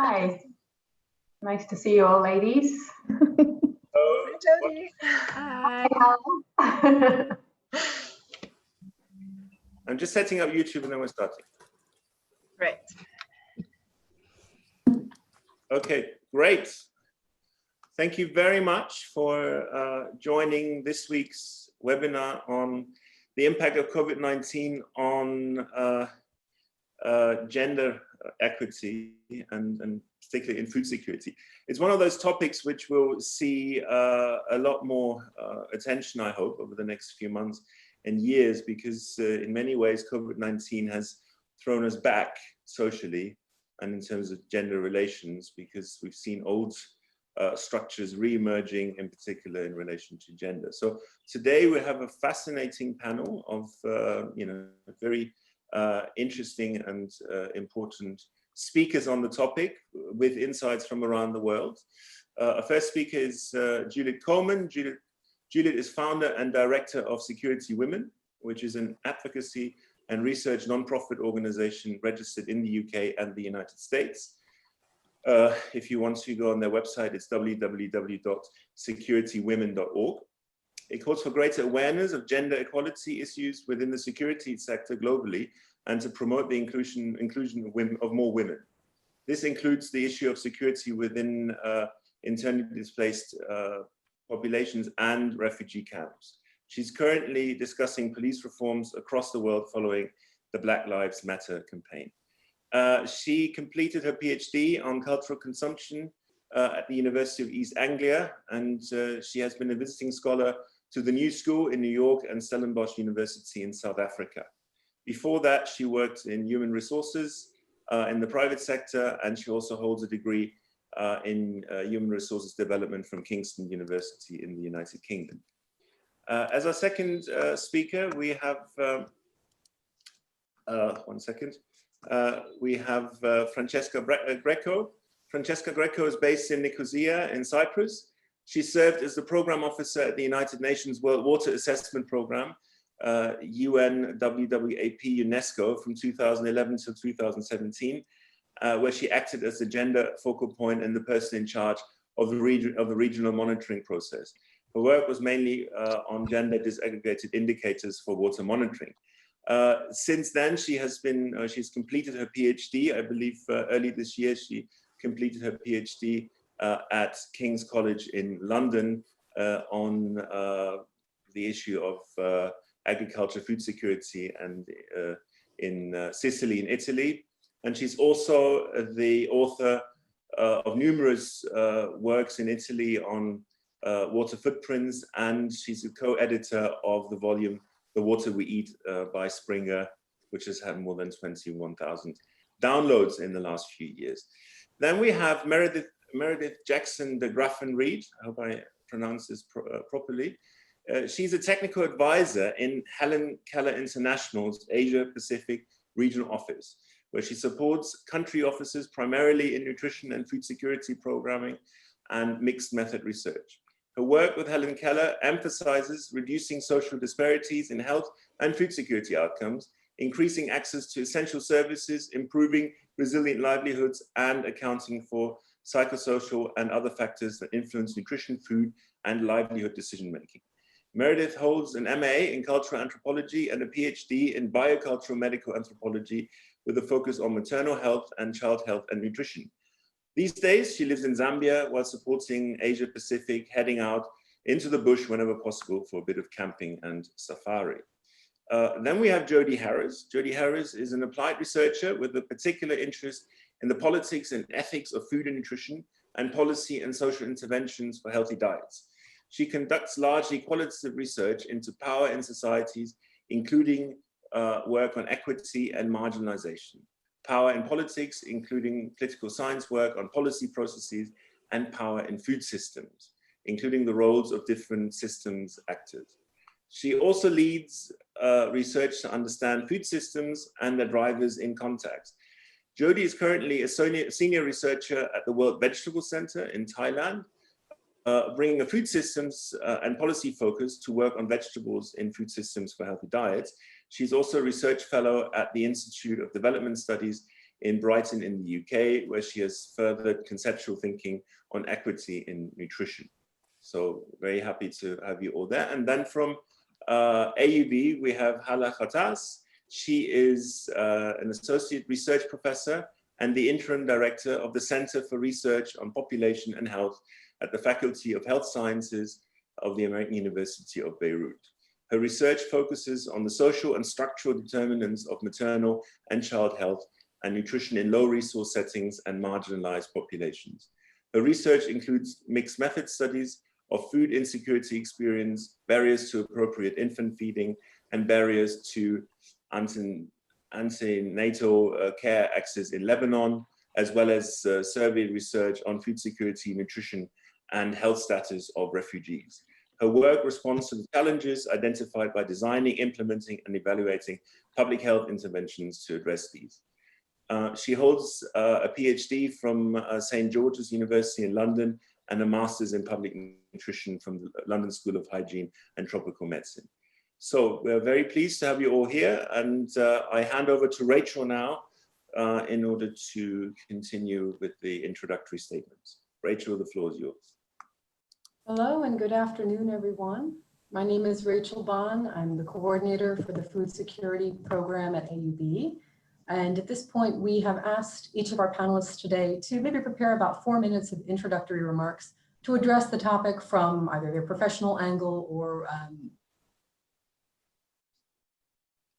Hi, nice to see you all, ladies. Hi, Jody. Hi, Hala. I'm just setting up YouTube and then we're starting. Great. Okay, great. Thank you very much for joining this week's webinar on the impact of COVID-19 on gender equity and particularly in food security. It's one of those topics which will see a lot more attention, I hope, over the next few months and years, because in many ways COVID-19 has thrown us back socially and in terms of gender relations, because we've seen old structures re-emerging, in particular in relation to gender. So today we have a fascinating panel of very interesting and important speakers on the topic with insights from around the world. Our first speaker is Juliet Colman. Juliet is founder and director of Security Women, which is an advocacy and research non-profit organization registered in the UK and the United States. If you want to go on their website, it's www.securitywomen.org. It calls for greater awareness of gender equality issues within the security sector globally and to promote the inclusion of women, of more women. This includes the issue of security within internally displaced populations and refugee camps. She's currently discussing police reforms across the world following the Black Lives Matter campaign. She completed her PhD on cultural consumption at the University of East Anglia, and she has been a visiting scholar to the New School in New York and Stellenbosch University in South Africa. Before that, she worked in human resources in the private sector, and she also holds a degree in human resources development from Kingston University in the United Kingdom. As our second speaker, we have, we have Francesca Greco. Francesca Greco is based in Nicosia in Cyprus. She served as the program officer at the United Nations World Water Assessment Program, UNWWAP UNESCO, from 2011 to 2017, where she acted as the gender focal point and the person in charge of the regional monitoring process. Her work was mainly on gender disaggregated indicators for water monitoring. Since then, she's completed her PhD. I believe early this year, she completed her PhD at King's College in London on the issue of agriculture, food security, and in Sicily, in Italy. And she's also the author of numerous works in Italy on water footprints, and she's a co-editor of the volume The Water We Eat by Springer, which has had more than 21,000 downloads in the last few years. Then we have Meredith Jackson-deGraffenried. I hope I pronounce this properly. She's a technical advisor in Helen Keller International's Asia Pacific Regional Office, where she supports country offices primarily in nutrition and food security programming and mixed method research. Her work with Helen Keller emphasizes reducing social disparities in health and food security outcomes, increasing access to essential services, improving resilient livelihoods, and accounting for psychosocial and other factors that influence nutrition, food, and livelihood decision-making. Meredith holds an MA in cultural anthropology and a PhD in biocultural medical anthropology with a focus on maternal health and child health and nutrition. These days, she lives in Zambia while supporting Asia Pacific, heading out into the bush whenever possible for a bit of camping and safari. Then we have Jody Harris. Jody Harris is an applied researcher with a particular interest in the politics and ethics of food and nutrition and policy and social interventions for healthy diets. She conducts largely qualitative research into power in societies, including work on equity and marginalization. Power in politics, including political science work on policy processes, and power in food systems, including the roles of different systems actors. She also leads research to understand food systems and their drivers in context. Jody is currently a senior researcher at the World Vegetable Center in Thailand, bringing a food systems and policy focus to work on vegetables in food systems for healthy diets. She's also a research fellow at the Institute of Development Studies in Brighton in the UK, where she has furthered conceptual thinking on equity in nutrition. So very happy to have you all there. And then from AUB, we have Hala. She is an associate research professor and the interim director of the Center for Research on Population and Health at the Faculty of Health Sciences of the American University of Beirut. Her research focuses on the social and structural determinants of maternal and child health and nutrition in low resource settings and marginalized populations. Her research includes mixed method studies of food insecurity experience, barriers to appropriate infant feeding, and barriers to antenatal care access in Lebanon, as well as survey research on food security, nutrition, and health status of refugees. Her work responds to the challenges identified by designing, implementing, and evaluating public health interventions to address these. She holds a PhD from St. George's University in London and a master's in public nutrition from the London School of Hygiene and Tropical Medicine. So we're very pleased to have you all here, and I hand over to Rachael now in order to continue with the introductory statements. Rachael, the floor is yours. Hello and good afternoon, everyone. My name is Rachael Bahn. I'm the coordinator for the Food Security Program at AUB. And at this point, we have asked each of our panelists today to maybe prepare about 4 minutes of introductory remarks to address the topic from either their professional angle or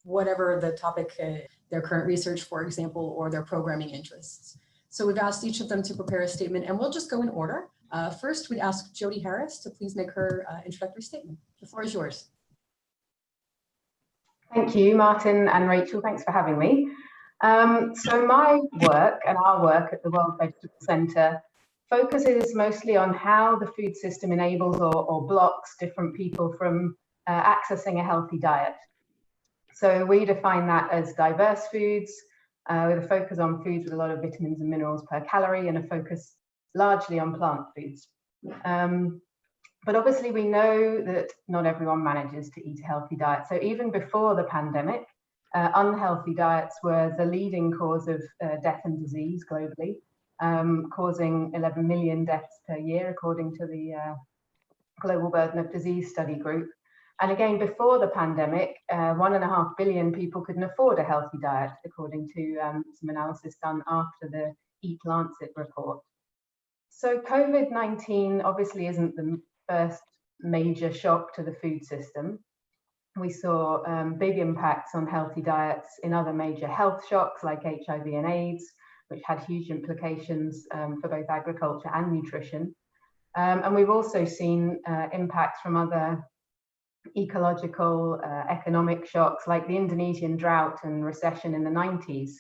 whatever the topic, their current research, for example, or their programming interests. So we've asked each of them to prepare a statement, and we'll just go in order. First, we'd ask Jody Harris to please make her introductory statement. The floor is yours. Thank you, Martin and Rachael. Thanks for having me. So my work and our work at the World Vegetable Centre focuses mostly on how the food system enables or blocks different people from accessing a healthy diet. So we define that as diverse foods, with a focus on foods with a lot of vitamins and minerals per calorie and a focus largely on plant foods. But obviously we know that not everyone manages to eat a healthy diet. So even before the pandemic, unhealthy diets were the leading cause of death and disease globally, causing 11 million deaths per year, according to the Global Burden of Disease Study Group. And again, before the pandemic, 1.5 billion people couldn't afford a healthy diet, according to some analysis done after the Eat Lancet report. So COVID-19 obviously isn't the first major shock to the food system. We saw big impacts on healthy diets in other major health shocks like HIV and AIDS, which had huge implications for both agriculture and nutrition. And we've also seen impacts from other ecological, economic shocks like the Indonesian drought and recession in the 90s,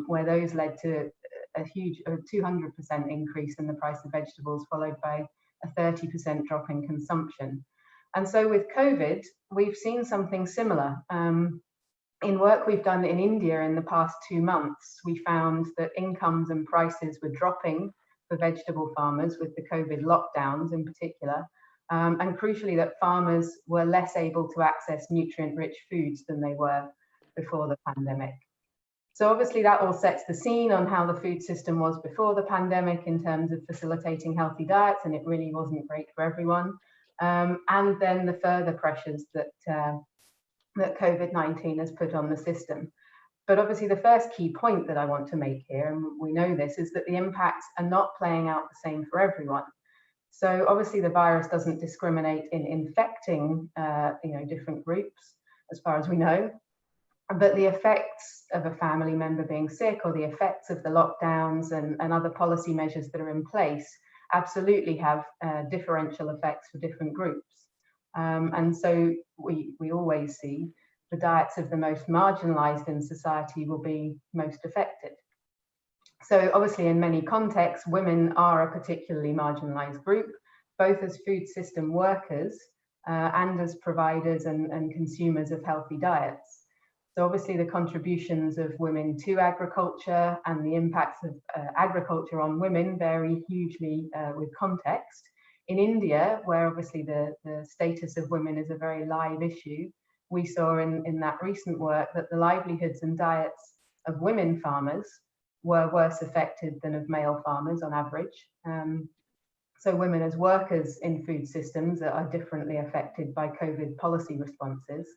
where those led to a huge 200% increase in the price of vegetables, followed by a 30% drop in consumption. And so with COVID, we've seen something similar. In work we've done in India in the past 2 months, we found that incomes and prices were dropping for vegetable farmers with the COVID lockdowns in particular, and crucially that farmers were less able to access nutrient-rich foods than they were before the pandemic. So obviously that all sets the scene on how the food system was before the pandemic in terms of facilitating healthy diets, and it really wasn't great for everyone. And then the further pressures that COVID-19 has put on the system. But obviously the first key point that I want to make here, and we know this, is that the impacts are not playing out the same for everyone. So obviously the virus doesn't discriminate in infecting different groups, as far as we know. But the effects of a family member being sick or the effects of the lockdowns and other policy measures that are in place absolutely have differential effects for different groups. And so we always see the diets of the most marginalized in society will be most affected. So obviously in many contexts, women are a particularly marginalized group, both as food system workers and as providers and consumers of healthy diets. So obviously the contributions of women to agriculture and the impacts of agriculture on women vary hugely with context. In India, where obviously the status of women is a very live issue, we saw in that recent work that the livelihoods and diets of women farmers were worse affected than of male farmers on average. So women as workers in food systems are differently affected by COVID policy responses.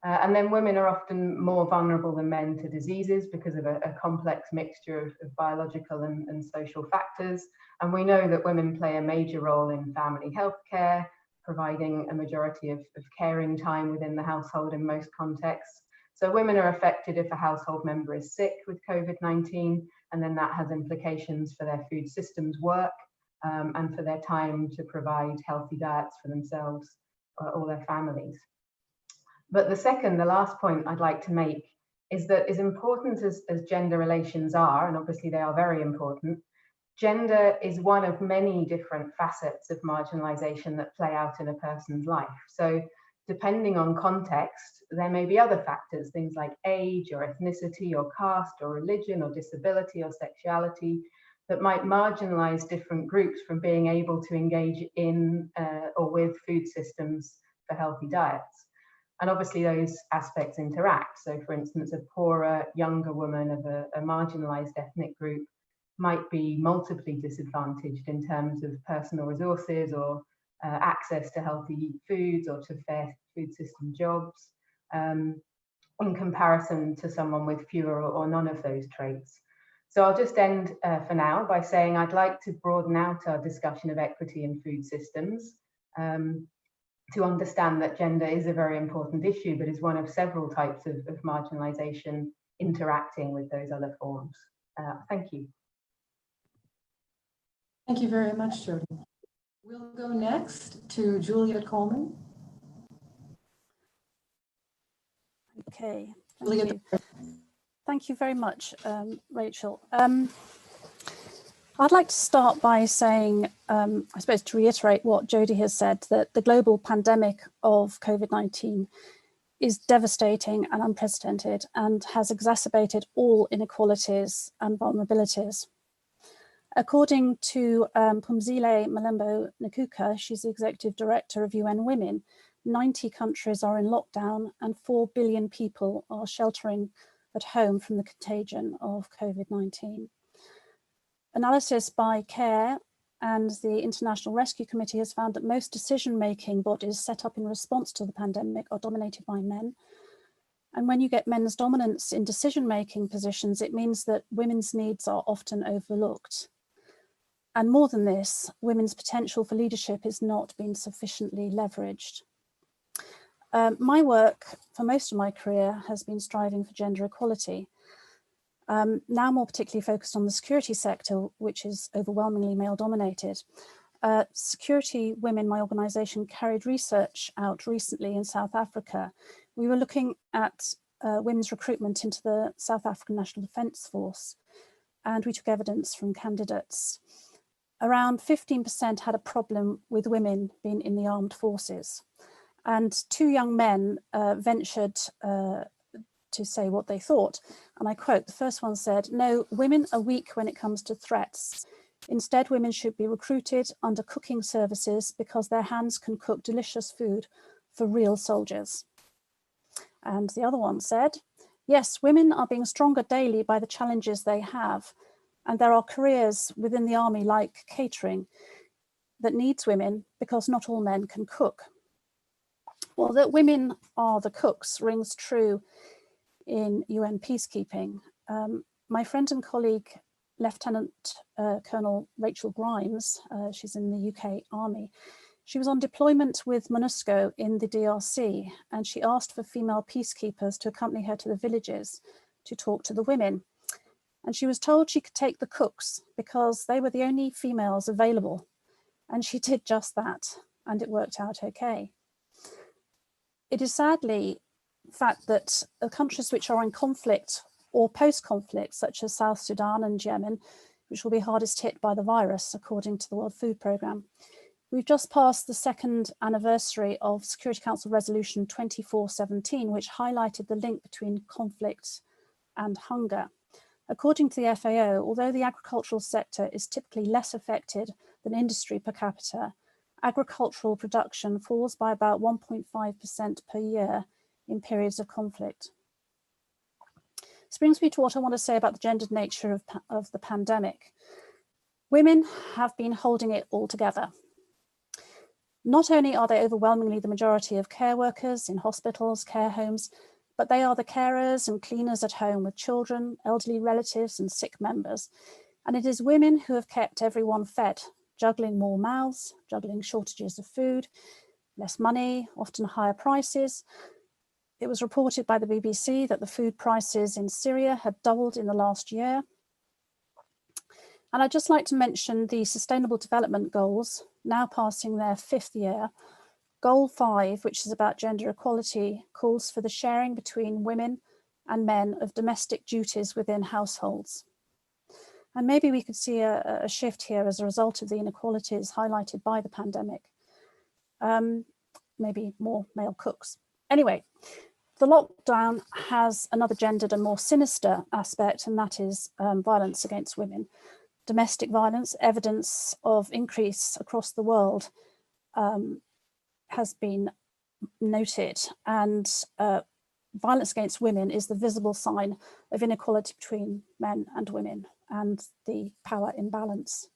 And then women are often more vulnerable than men to diseases because of a complex mixture of biological and social factors. And we know that women play a major role in family healthcare, providing a majority of caring time within the household in most contexts. So women are affected if a household member is sick with COVID-19, and then that has implications for their food systems work and for their time to provide healthy diets for themselves or their families. But the last point I'd like to make is that as important as gender relations are, and obviously they are very important, gender is one of many different facets of marginalization that play out in a person's life. So depending on context, there may be other factors, things like age or ethnicity or caste or religion or disability or sexuality, that might marginalize different groups from being able to engage in or with food systems for healthy diets. And obviously those aspects interact. So for instance, a poorer, younger woman of a marginalized ethnic group might be multiply disadvantaged in terms of personal resources or access to healthy foods or to fair food system jobs in comparison to someone with fewer or none of those traits. So I'll just end for now by saying I'd like to broaden out our discussion of equity in food systems to understand that gender is a very important issue, but is one of several types of marginalization interacting with those other forms. Thank you. Thank you very much, Jody. We'll go next to Juliet Colman. Okay, Juliet. thank you. Thank you very much, Rachel. I'd like to start by saying, I suppose to reiterate what Jody has said, that the global pandemic of COVID-19 is devastating and unprecedented and has exacerbated all inequalities and vulnerabilities. According to Phumzile Mlambo-Ngcuka, she's the Executive Director of UN Women, 90 countries are in lockdown and 4 billion people are sheltering at home from the contagion of COVID-19. Analysis by CARE and the International Rescue Committee has found that most decision-making bodies set up in response to the pandemic are dominated by men. And when you get men's dominance in decision-making positions, it means that women's needs are often overlooked. And more than this, women's potential for leadership is not being sufficiently leveraged. My work for most of my career has been striving for gender equality. Now more particularly focused on the security sector, which is overwhelmingly male dominated. Security Women, my organisation, carried research out recently in South Africa. We were looking at women's recruitment into the South African National Defence Force, and we took evidence from candidates. Around 15% had a problem with women being in the armed forces. And 2 young men ventured to say what they thought. And I quote, the first one said, "No, women are weak when it comes to threats. Instead, women should be recruited under cooking services because their hands can cook delicious food for real soldiers." And the other one said, "Yes, women are being stronger daily by the challenges they have. And there are careers within the army like catering that needs women because not all men can cook." Well, that women are the cooks rings true in UN peacekeeping. My friend and colleague, Lieutenant Colonel Rachael Grimes, she's in the UK Army, she was on deployment with MONUSCO in the DRC, and she asked for female peacekeepers to accompany her to the villages to talk to the women. And she was told she could take the cooks because they were the only females available. And she did just that, and it worked out okay. It is sadly the fact that countries which are in conflict or post-conflict, such as South Sudan and Yemen, which will be hardest hit by the virus, according to the World Food Programme. We've just passed the 2nd anniversary of Security Council Resolution 2417, which highlighted the link between conflict and hunger. According to the FAO, although the agricultural sector is typically less affected than industry per capita, agricultural production falls by about 1.5% per year in periods of conflict. This brings me to what I want to say about the gendered nature of the pandemic. Women have been holding it all together. Not only are they overwhelmingly the majority of care workers in hospitals, care homes, but they are the carers and cleaners at home with children, elderly relatives and sick members. And it is women who have kept everyone fed, juggling more mouths, juggling shortages of food, less money, often higher prices. It was reported by the BBC that the food prices in Syria had doubled in the last year. And I'd just like to mention the Sustainable Development Goals, now passing their 5th year. Goal 5, which is about gender equality, calls for the sharing between women and men of domestic duties within households. And maybe we could see a shift here as a result of the inequalities highlighted by the pandemic. Maybe more male cooks. Anyway, the lockdown has another gendered and more sinister aspect, and that is violence against women. Domestic violence, evidence of increase across the world has been noted, and violence against women is the visible sign of inequality between men and women and the power imbalance.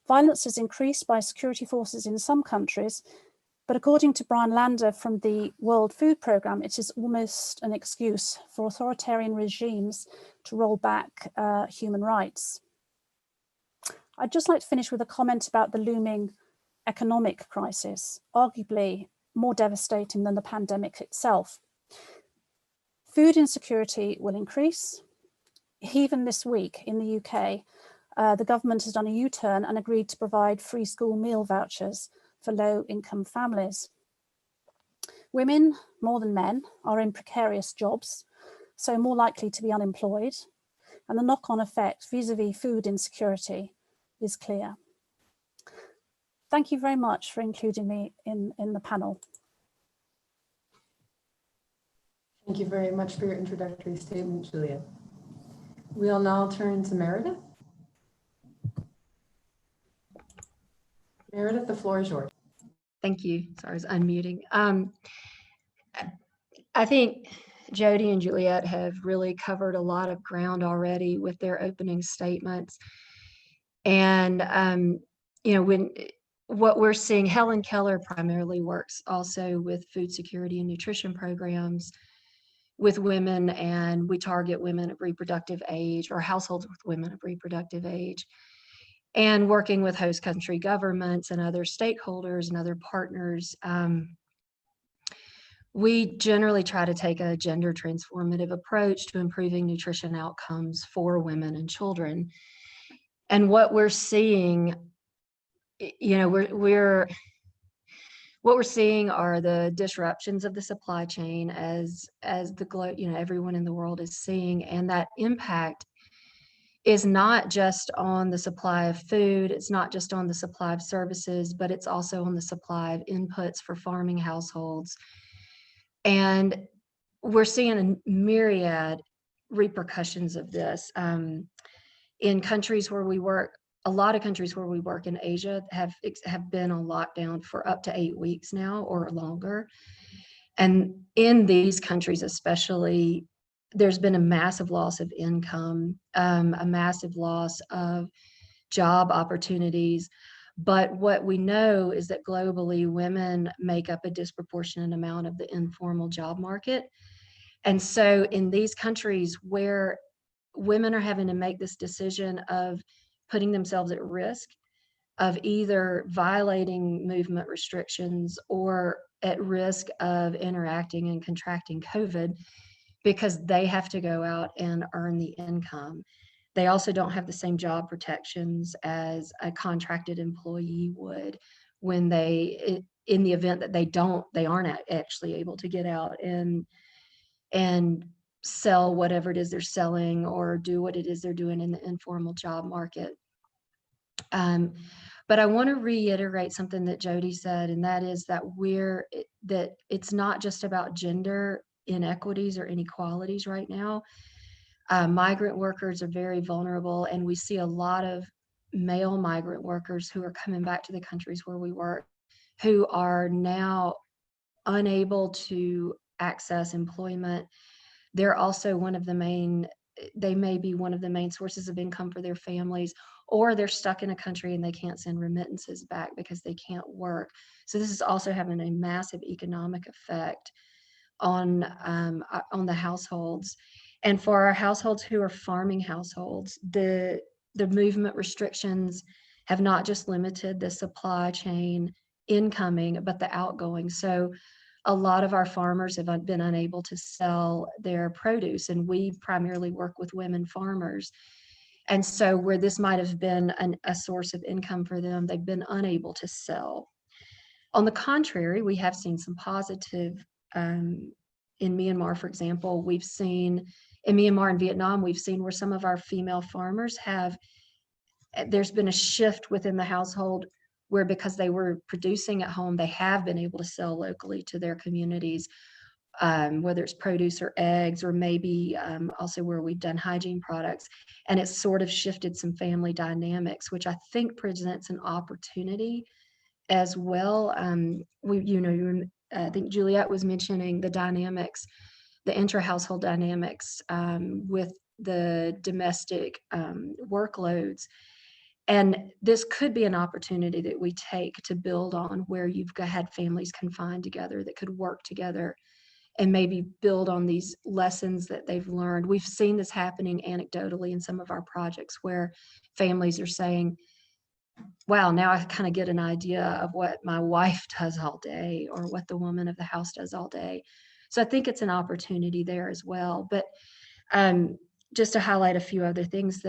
Violence is increased by security forces in some countries, but according to Brian Lander from the World Food Programme, it is almost an excuse for authoritarian regimes to roll back human rights. I'd just like to finish with a comment about the looming economic crisis, arguably more devastating than the pandemic itself. Food insecurity will increase. Even this week in the UK, the government has done a U-turn and agreed to provide free school meal vouchers for low-income families. Women, more than men, are in precarious jobs, so more likely to be unemployed, and the knock-on effect vis-a-vis food insecurity is clear. Thank you very much for including me in the panel. Thank you very much for your introductory statement, Juliet. We'll now turn to Meredith. Meredith, the floor is yours. Thank you. Sorry, I was unmuting. I think Jody and Juliet have really covered a lot of ground already with their opening statements. And, what we're seeing, Helen Keller primarily works also with food security and nutrition programs with women, and we target women of reproductive age or households with women of reproductive age, and working with host country governments and other stakeholders and other partners. We generally try to take a gender transformative approach to improving nutrition outcomes for women and children. And what we're seeing, what we're seeing are the disruptions of the supply chain as the globe, everyone in the world is seeing, and that impact is not just on the supply of food, it's not just on the supply of services, but it's also on the supply of inputs for farming households. And we're seeing a myriad repercussions of this. In countries where we work, a lot of countries where we work in Asia have been on lockdown for up to 8 weeks now or longer. And in these countries especially, there's been a massive loss of income, a massive loss of job opportunities. But what we know is that globally, women make up a disproportionate amount of the informal job market. And so in these countries where women are having to make this decision of putting themselves at risk of either violating movement restrictions or at risk of interacting and contracting COVID because they have to go out and earn the income. They also don't have the same job protections as a contracted employee would when in the event that they aren't actually able to get out and sell whatever it is they're selling or do what it is they're doing in the informal job market. But I want to reiterate something that Jody said, and that is that it's not just about gender inequities or inequalities right now. Migrant workers are very vulnerable, and we see a lot of male migrant workers who are coming back to the countries where we work, who are now unable to access employment they're also one of the main, they may be one of the main sources of income for their families, or they're stuck in a country and they can't send remittances back because they can't work. So this is also having a massive economic effect on the households. And for our households who are farming households, the movement restrictions have not just limited the supply chain incoming, but the outgoing. So a lot of our farmers have been unable to sell their produce, and we primarily work with women farmers. And so where this might have been a source of income for them, they've been unable to sell. On the contrary, we have seen some positive in Myanmar, for example. We've seen in Myanmar and Vietnam, we've seen where some of our female farmers there's been a shift within the household where, because they were producing at home, they have been able to sell locally to their communities, whether it's produce or eggs, or maybe also where we've done hygiene products. And it's sort of shifted some family dynamics, which I think presents an opportunity as well. I think Juliet was mentioning the dynamics, the intra-household dynamics with the domestic workloads. And this could be an opportunity that we take to build on where you've had families confined together that could work together and maybe build on these lessons that they've learned. We've seen this happening anecdotally in some of our projects where families are saying, wow, now I kind of get an idea of what my wife does all day or what the woman of the house does all day. So I think it's an opportunity there as well. But just to highlight a few other things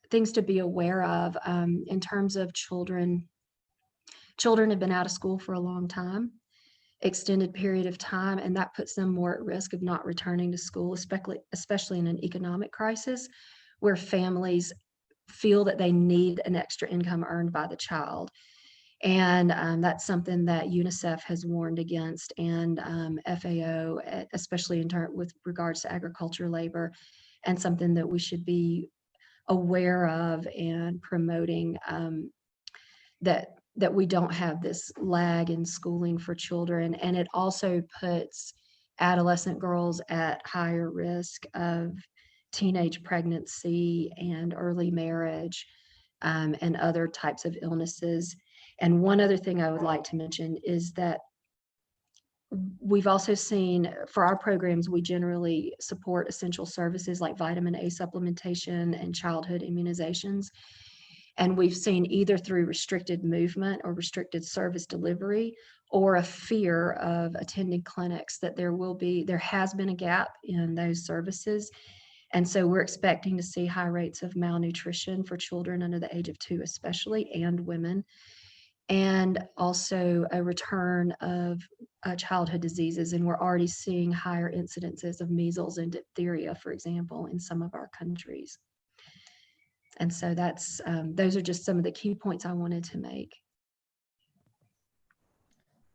things to be aware of in terms of children. Children have been out of school for a long time, extended period of time, and that puts them more at risk of not returning to school, especially in an economic crisis where families feel that they need an extra income earned by the child. And that's something that UNICEF has warned against, and FAO, especially with regards to agriculture labor, and something that we should be aware of and promoting, that we don't have this lag in schooling for children. And it also puts adolescent girls at higher risk of teenage pregnancy and early marriage and other types of illnesses. And one other thing I would like to mention is that we've also seen, for our programs, we generally support essential services like vitamin A supplementation and childhood immunizations. And we've seen, either through restricted movement or restricted service delivery, or a fear of attending clinics, that there has been a gap in those services. And so we're expecting to see high rates of malnutrition for children under the age of 2 especially, and women, and also a return of childhood diseases. And we're already seeing higher incidences of measles and diphtheria, for example, in some of our countries. And so those are just some of the key points I wanted to make.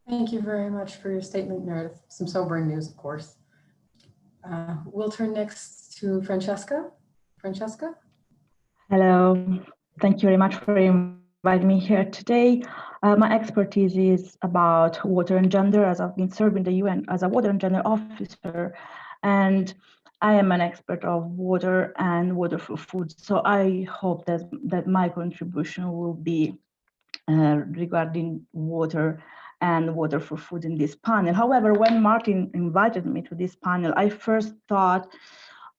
Thank you very much for your statement, Meredith. Some sobering news, of course. We'll turn next to Francesca. Francesca? Hello, thank you very much for inviting me here today. My expertise is about water and gender, as I've been serving the UN as a water and gender officer, and I am an expert of water and water for food. So I hope that my contribution will be regarding water and water for food in this panel. However, when Martin invited me to this panel, I first thought,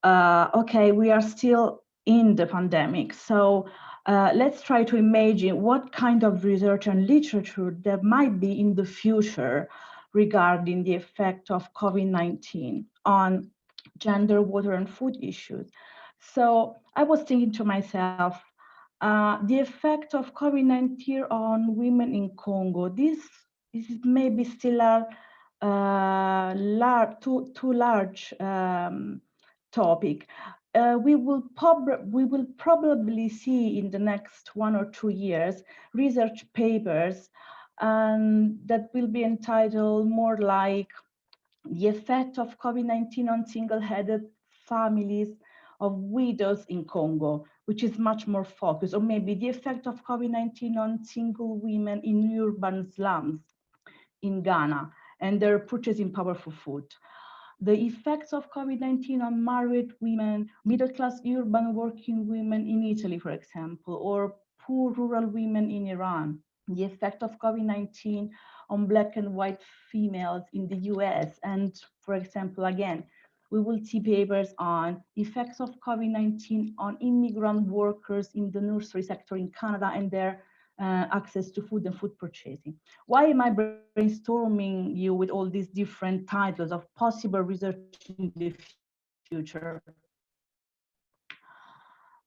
okay, we are still in the pandemic. So let's try to imagine what kind of research and literature there might be in the future regarding the effect of COVID-19 on gender, water, and food issues. So I was thinking to myself, the effect of COVID-19 on women in Congo, this is maybe still a too large topic. We will probably see in the next 1 or 2 years research papers that will be entitled more like the effect of COVID-19 on single-headed families of widows in Congo, which is much more focused, or maybe the effect of COVID-19 on single women in urban slums in Ghana and their purchasing power for food. the effects of COVID-19 on married women, middle-class urban working women in Italy, for example, or poor rural women in Iran, the effect of COVID-19 on Black and white females in the US. And for example, again, we will see papers on effects of COVID-19 on immigrant workers in the nursery sector in Canada and their access to food and food purchasing. Why am I brainstorming you with all these different titles of possible research in the future?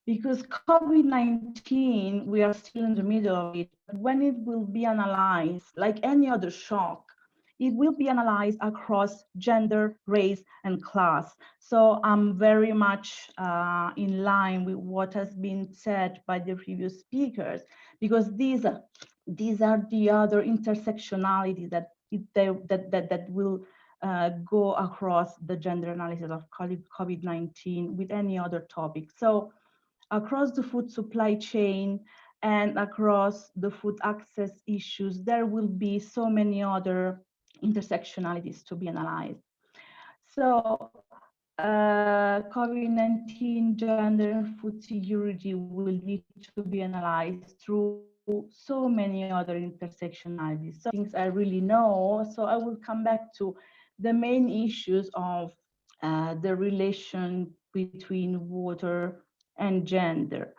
Because COVID-19, we are still in the middle of it. When it will be analyzed, like any other shock, it will be analyzed across gender, race, and class. So I'm very much in line with what has been said by the previous speakers, because these are the other intersectionalities that will go across the gender analysis of COVID-19 with any other topic. So across the food supply chain and across the food access issues, there will be so many other intersectionalities to be analyzed. So COVID-19, gender and food security will need to be analyzed through so many other intersectionalities. So things I really know, so I will come back to the main issues of the relation between water and gender.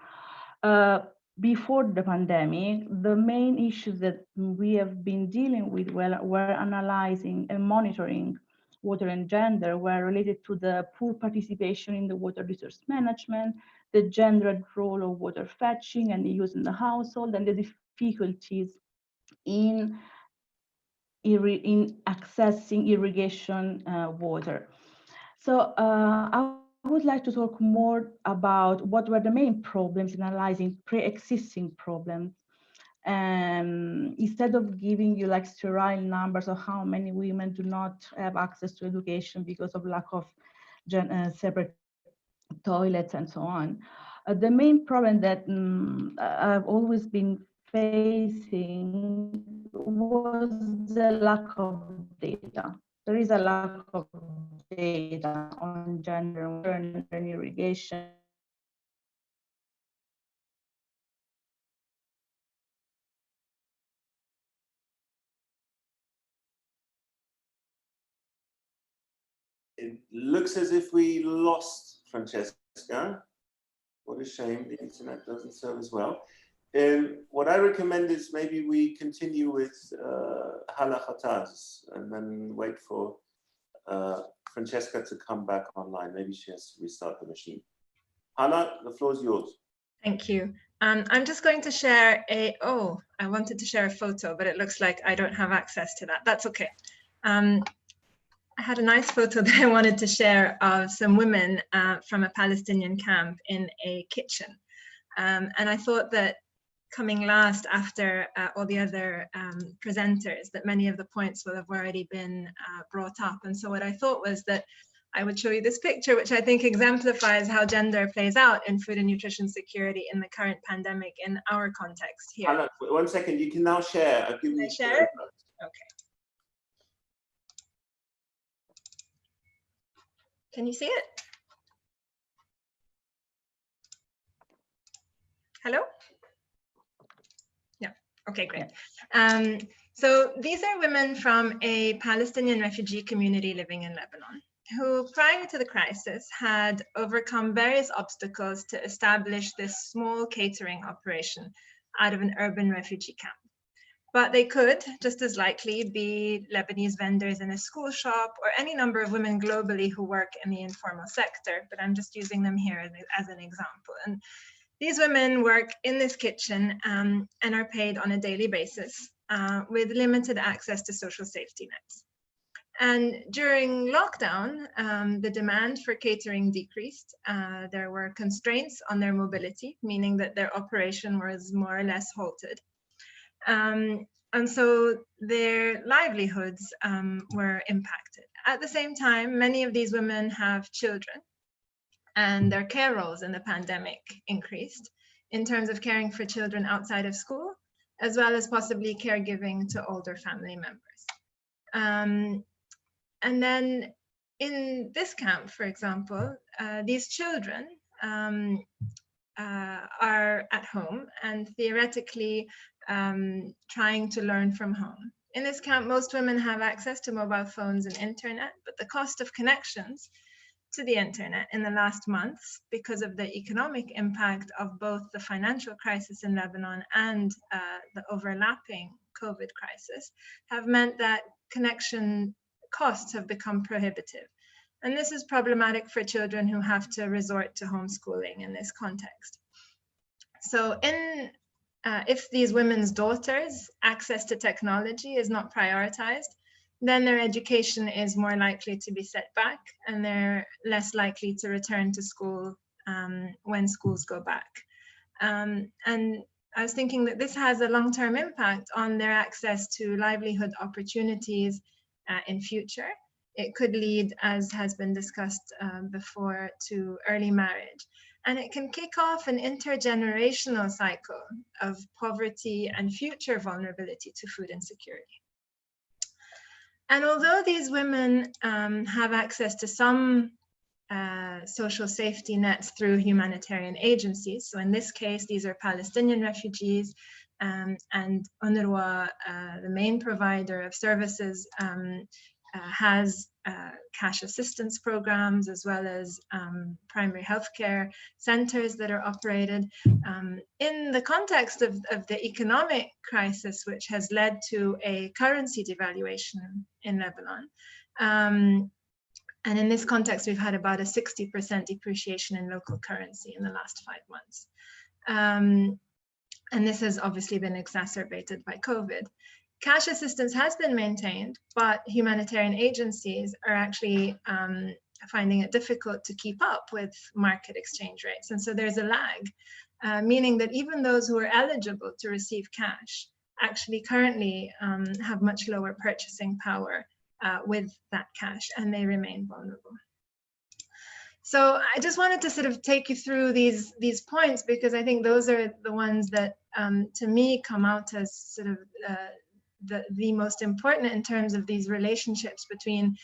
Before the pandemic, the main issues that we have been dealing with were analyzing and monitoring water and gender were related to the poor participation in the water resource management, the gendered role of water fetching and the use in the household, and the difficulties in accessing irrigation water. So I would like to talk more about what were the main problems in analyzing pre-existing problems. Instead of giving you like sterile numbers of how many women do not have access to education because of lack of separate toilets and so on. The main problem that I've always been facing was the lack of data. There is a lack of data on gender and irrigation. It looks as if we lost Francesca. What a shame, the internet doesn't serve as well. What I recommend is maybe we continue with Hala Ghattas and then wait for Francesca to come back online. Maybe she has to restart the machine. Hala, the floor is yours. Thank you. I'm just going to share I wanted to share a photo, but it looks like I don't have access to that. That's okay. I had a nice photo that I wanted to share of some women from a Palestinian camp in a kitchen. And I thought that coming last after all the other presenters, that many of the points will have already been brought up. And so what I thought was that I would show you this picture, which I think exemplifies how gender plays out in food and nutrition security in the current pandemic in our context here. Hala, 1 second, you can now share. I've given you share it? Okay. Can you see it? Hello? Yeah, okay, great. So these are women from a Palestinian refugee community living in Lebanon, who prior to the crisis had overcome various obstacles to establish this small catering operation out of an urban refugee camp. But they could just as likely be Lebanese vendors in a school shop or any number of women globally who work in the informal sector, but I'm just using them here as an example. And these women work in this kitchen and are paid on a daily basis with limited access to social safety nets. And during lockdown, the demand for catering decreased. There were constraints on their mobility, meaning that their operation was more or less halted. And so their livelihoods were impacted. At the same time, many of these women have children, and their care roles in the pandemic increased in terms of caring for children outside of school, as well as possibly caregiving to older family members. And then in this camp, for example, these children are at home and theoretically trying to learn from home. In this camp, most women have access to mobile phones and internet, but the cost of connections to the internet in the last months, because of the economic impact of both the financial crisis in Lebanon and the overlapping COVID crisis, have meant that connection costs have become prohibitive. And this is problematic for children who have to resort to homeschooling in this context. So if these women's daughters' access to technology is not prioritized, then their education is more likely to be set back and they're less likely to return to school when schools go back. And I was thinking that this has a long-term impact on their access to livelihood opportunities in future. It could lead, as has been discussed before, to early marriage. And it can kick off an intergenerational cycle of poverty and future vulnerability to food insecurity. And although these women have access to some social safety nets through humanitarian agencies, so in this case, these are Palestinian refugees, and UNRWA, the main provider of services, has cash assistance programs, as well as primary healthcare centers that are operated. In the context of the economic crisis, which has led to a currency devaluation in Lebanon, and in this context, we've had about a 60% depreciation in local currency in the last 5 months. And this has obviously been exacerbated by COVID. Cash assistance has been maintained, but humanitarian agencies are actually finding it difficult to keep up with market exchange rates. And so there's a lag, meaning that even those who are eligible to receive cash actually currently have much lower purchasing power with that cash, and they remain vulnerable. So I just wanted to sort of take you through these points, because I think those are the ones that to me come out as sort of the most important in terms of these relationships between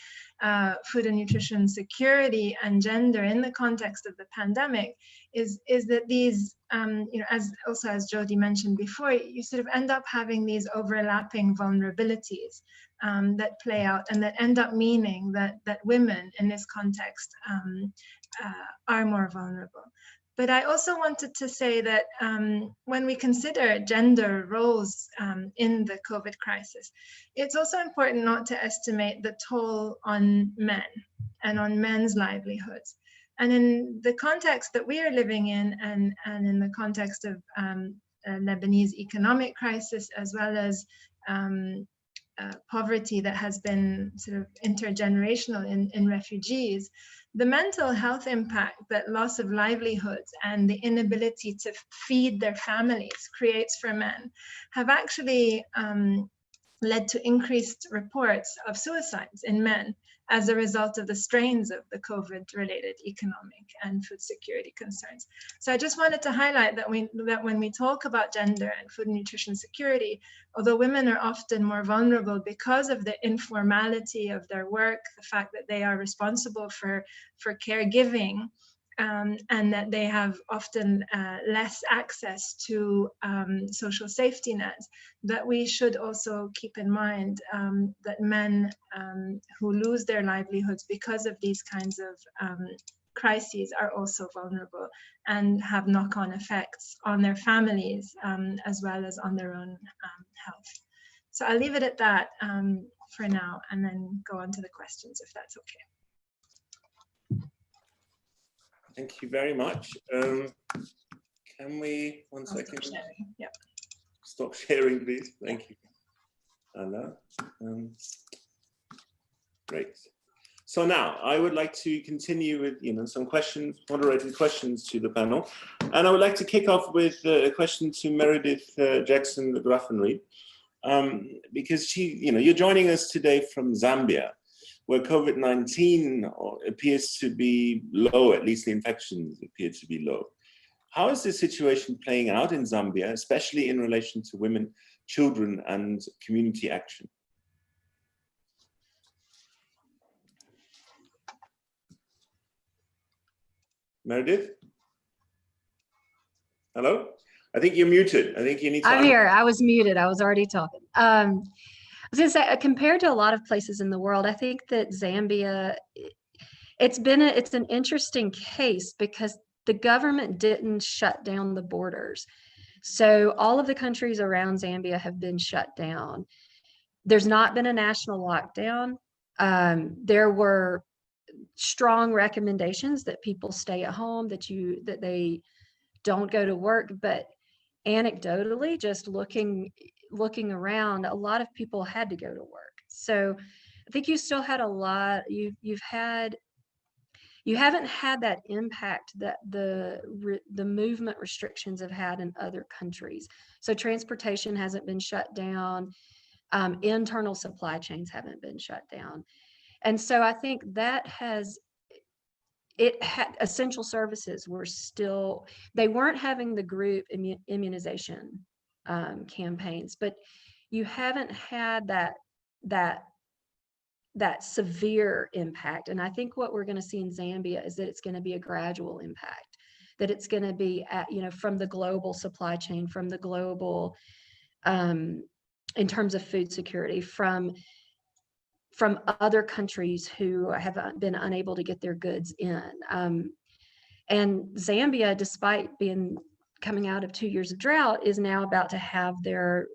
food and nutrition security and gender in the context of the pandemic, is that these, as Jody mentioned before, you sort of end up having these overlapping vulnerabilities that play out and that end up meaning that women in this context are more vulnerable. But I also wanted to say that when we consider gender roles in the COVID crisis, it's also important not to estimate the toll on men and on men's livelihoods. And in the context that we are living in, and in the context of Lebanese economic crisis, as well as poverty that has been sort of intergenerational in refugees, the mental health impact that loss of livelihoods and the inability to feed their families creates for men have actually led to increased reports of suicides in men as a result of the strains of the COVID-related economic and food security concerns. So I just wanted to highlight that when we talk about gender and food and nutrition security, although women are often more vulnerable because of the informality of their work, the fact that they are responsible for caregiving, and that they have often less access to social safety nets, that we should also keep in mind that men who lose their livelihoods because of these kinds of crises are also vulnerable and have knock-on effects on their families as well as on their own health. So I'll leave it at that for now, and then go on to the questions if that's okay. Thank you very much. Can we, one second? Stop sharing. Yeah. Stop sharing, please. Thank you. Hala. Great. So now I would like to continue with some questions, moderated questions to the panel, and I would like to kick off with a question to Meredith Jackson-deGraffenried, because you're joining us today from Zambia, where COVID-19 appears to be low, at least the infections appear to be low. How is this situation playing out in Zambia, especially in relation to women, children, and community action? Meredith? Hello? I think you're muted. I think you need to. I'm here. I was muted. I was already talking. I was going to say, compared to a lot of places in the world, I think that Zambia, it's an interesting case because the government didn't shut down the borders. So all of the countries around Zambia have been shut down. There's not been a national lockdown. There were strong recommendations that people stay at home, that they don't go to work, but anecdotally, just looking around, a lot of people had to go to work. So I think you still had a lot, you haven't had that impact that the movement restrictions have had in other countries. So transportation hasn't been shut down. Internal supply chains haven't been shut down. And so I think that essential services were still, they weren't having the group immunization campaigns, but you haven't had that severe impact. And I think what we're going to see in Zambia is that it's going to be a gradual impact, that it's going to be from the global supply chain, from the global, in terms of food security, from other countries who have been unable to get their goods in. And Zambia, despite coming out of 2 years of drought, is now about to have the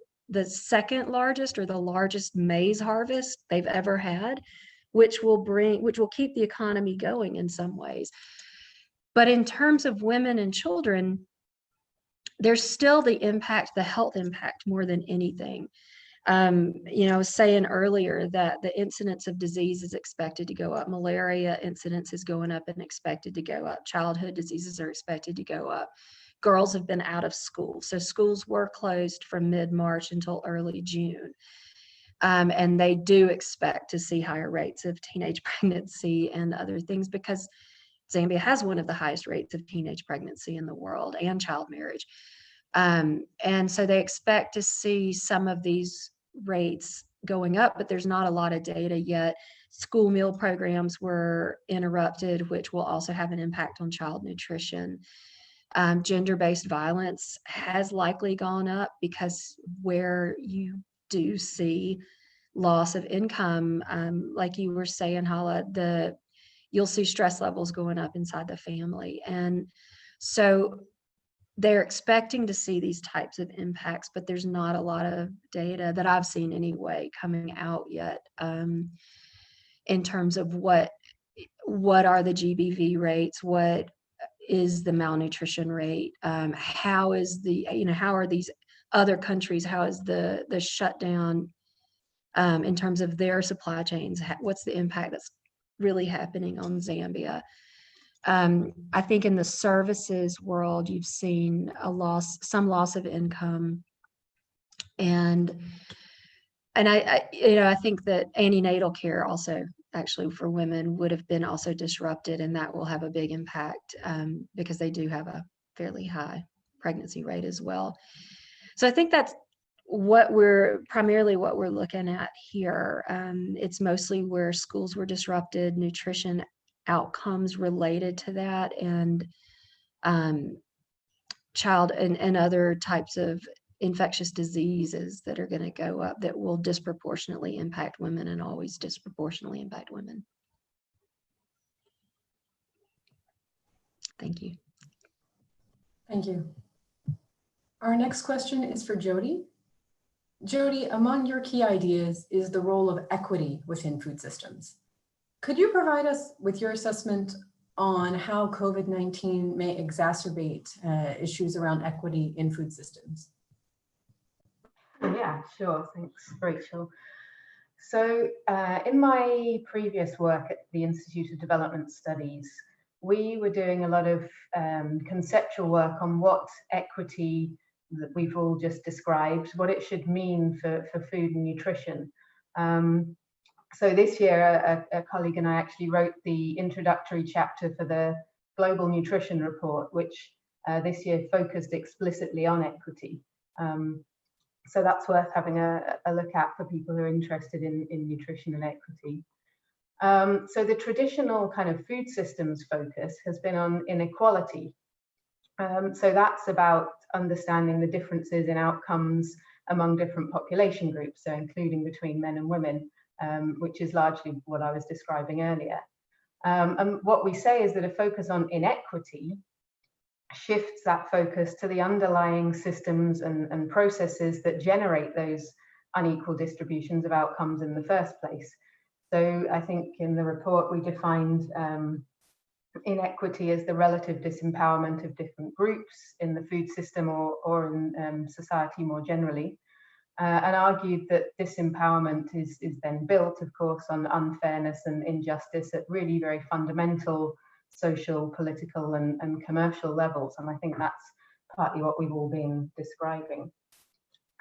second largest or the largest maize harvest they've ever had, which will keep the economy going in some ways. But in terms of women and children, there's still the health impact more than anything. I was saying earlier that the incidence of disease is expected to go up. Malaria incidence is going up and expected to go up. Childhood diseases are expected to go up. Girls have been out of school. So schools were closed from mid-March until early June. And they do expect to see higher rates of teenage pregnancy and other things because Zambia has one of the highest rates of teenage pregnancy in the world and child marriage. And so they expect to see some of these rates going up, but there's not a lot of data yet. School meal programs were interrupted, which will also have an impact on child nutrition. Gender-based violence has likely gone up because where you do see loss of income, like you were saying, Hala, you'll see stress levels going up inside the family. And so they're expecting to see these types of impacts, but there's not a lot of data that I've seen anyway coming out yet in terms of what are the GBV rates, what is the malnutrition rate, how is how are these other countries, how is the shutdown in terms of their supply chains, what's the impact that's really happening on Zambia. I think in the services world, you've seen some loss of income, and I think that antenatal care also actually for women would have been also disrupted, and that will have a big impact because they do have a fairly high pregnancy rate as well. So I think that's primarily what we're looking at here. It's mostly where schools were disrupted, nutrition outcomes related to that, and child and other types of infectious diseases that are going to go up that will disproportionately impact women and always disproportionately impact women. Thank you. Thank you. Our next question is for Jody. Jody, among your key ideas is the role of equity within food systems. Could you provide us with your assessment on how COVID-19 may exacerbate issues around equity in food systems? Yeah, sure. Thanks, Rachel. So in my previous work at the Institute of Development Studies, we were doing a lot of conceptual work on what equity that we've all just described, what it should mean for food and nutrition. So this year, a colleague and I actually wrote the introductory chapter for the Global Nutrition Report, which this year focused explicitly on equity. So that's worth having a look at for people who are interested in nutrition and equity. So the traditional kind of food systems focus has been on inequality. So that's about understanding the differences in outcomes among different population groups, so including between men and women, which is largely what I was describing earlier. And what we say is that a focus on inequity shifts that focus to the underlying systems and processes that generate those unequal distributions of outcomes in the first place. So I think in the report we defined inequity as the relative disempowerment of different groups in the food system or in society more generally, and argued that disempowerment is then built, of course, on unfairness and injustice at really very fundamental social, political and commercial levels. And I think that's partly what we've all been describing.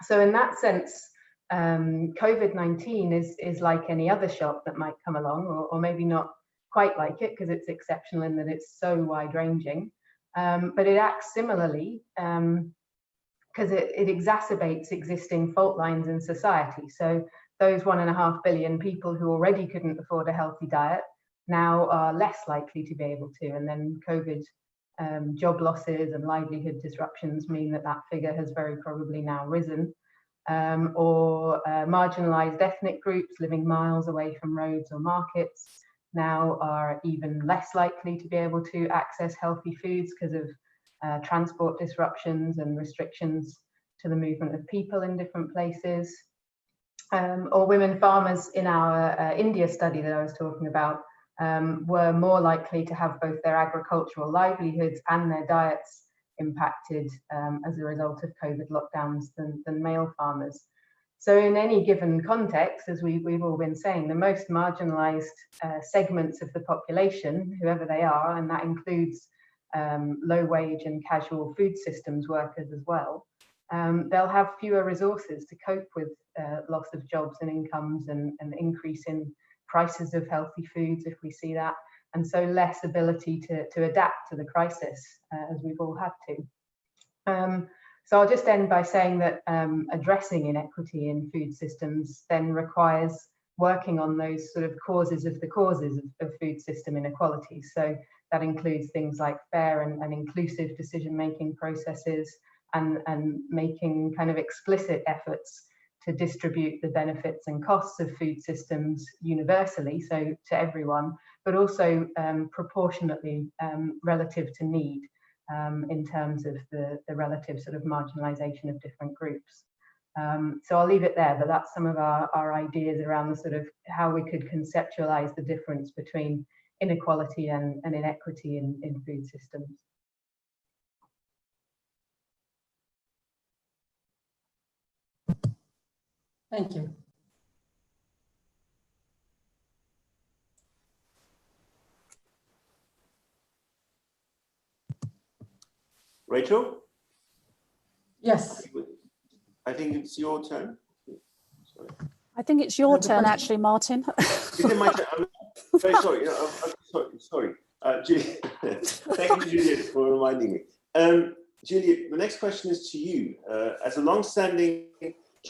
So in that sense, COVID-19 is like any other shock that might come along, or maybe not quite like it because it's exceptional in that it's so wide-ranging, but it acts similarly because it exacerbates existing fault lines in society. So those 1.5 billion people who already couldn't afford a healthy diet now are less likely to be able to, and then COVID job losses and livelihood disruptions mean that that figure has very probably now risen. Or marginalized ethnic groups living miles away from roads or markets now are even less likely to be able to access healthy foods because of transport disruptions and restrictions to the movement of people in different places. Or women farmers in our India study that I was talking about were more likely to have both their agricultural livelihoods and their diets impacted as a result of COVID lockdowns than male farmers. So in any given context, as we've all been saying, the most marginalized segments of the population, whoever they are, and that includes low wage and casual food systems workers as well, they'll have fewer resources to cope with loss of jobs and incomes and increase in prices of healthy foods if we see that, and so less ability to adapt to the crisis as we've all had to. So I'll just end by saying that addressing inequity in food systems then requires working on those sort of causes of the causes of food system inequality. So that includes things like fair and inclusive decision-making processes and making kind of explicit efforts to distribute the benefits and costs of food systems universally, so to everyone, but also proportionately relative to need in terms of the relative sort of marginalization of different groups. So I'll leave it there, but that's some of our ideas around the sort of how we could conceptualize the difference between inequality and inequity in food systems. Thank you. Rachel? Yes. I think it's your turn. Sorry. I think it's your turn, actually, Martin. Is it my turn? I'm very sorry. I'm sorry. Juliet, thank you, Juliet, for reminding me. Juliet, the next question is to you. As a long-standing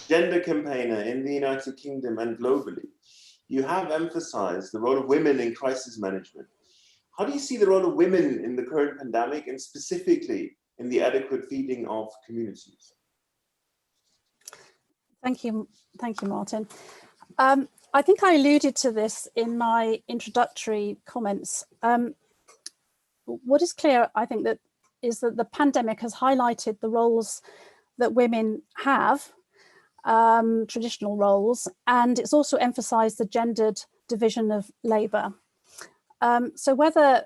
gender campaigner in the United Kingdom and globally, you have emphasized the role of women in crisis management. How do you see the role of women in the current pandemic and specifically in the adequate feeding of communities? Thank you, Martin. I think I alluded to this in my introductory comments. What is clear, I think, is that the pandemic has highlighted the roles that women have, traditional roles, and it's also emphasized the gendered division of labour. So whether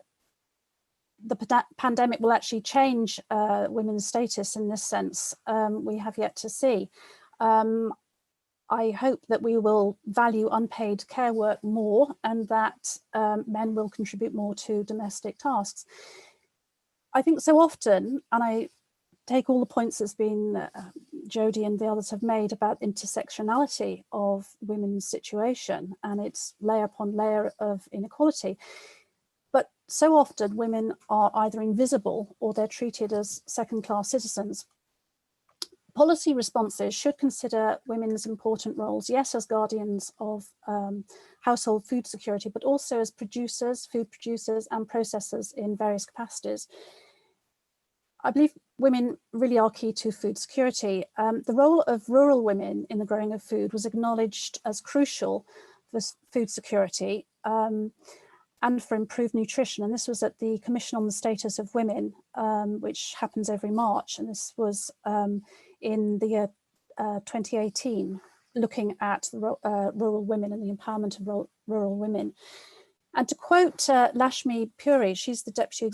the pandemic will actually change women's status in this sense, we have yet to see. I hope that we will value unpaid care work more and that men will contribute more to domestic tasks. I think so often, and I take all the points that's been Jody and the others have made about intersectionality of women's situation and its layer upon layer of inequality. But so often women are either invisible or they're treated as second-class citizens. policy responses should consider women's important roles, yes, as guardians of household food security, but also as producers, food producers and processors in various capacities. I believe women really are key to food security. The role of rural women in the growing of food was acknowledged as crucial for food security and for improved nutrition. And this was at the Commission on the Status of Women, which happens every March. And this was in the year 2018, looking at the, rural women and the empowerment of rural women. And to quote Lashmi Puri, she's the Deputy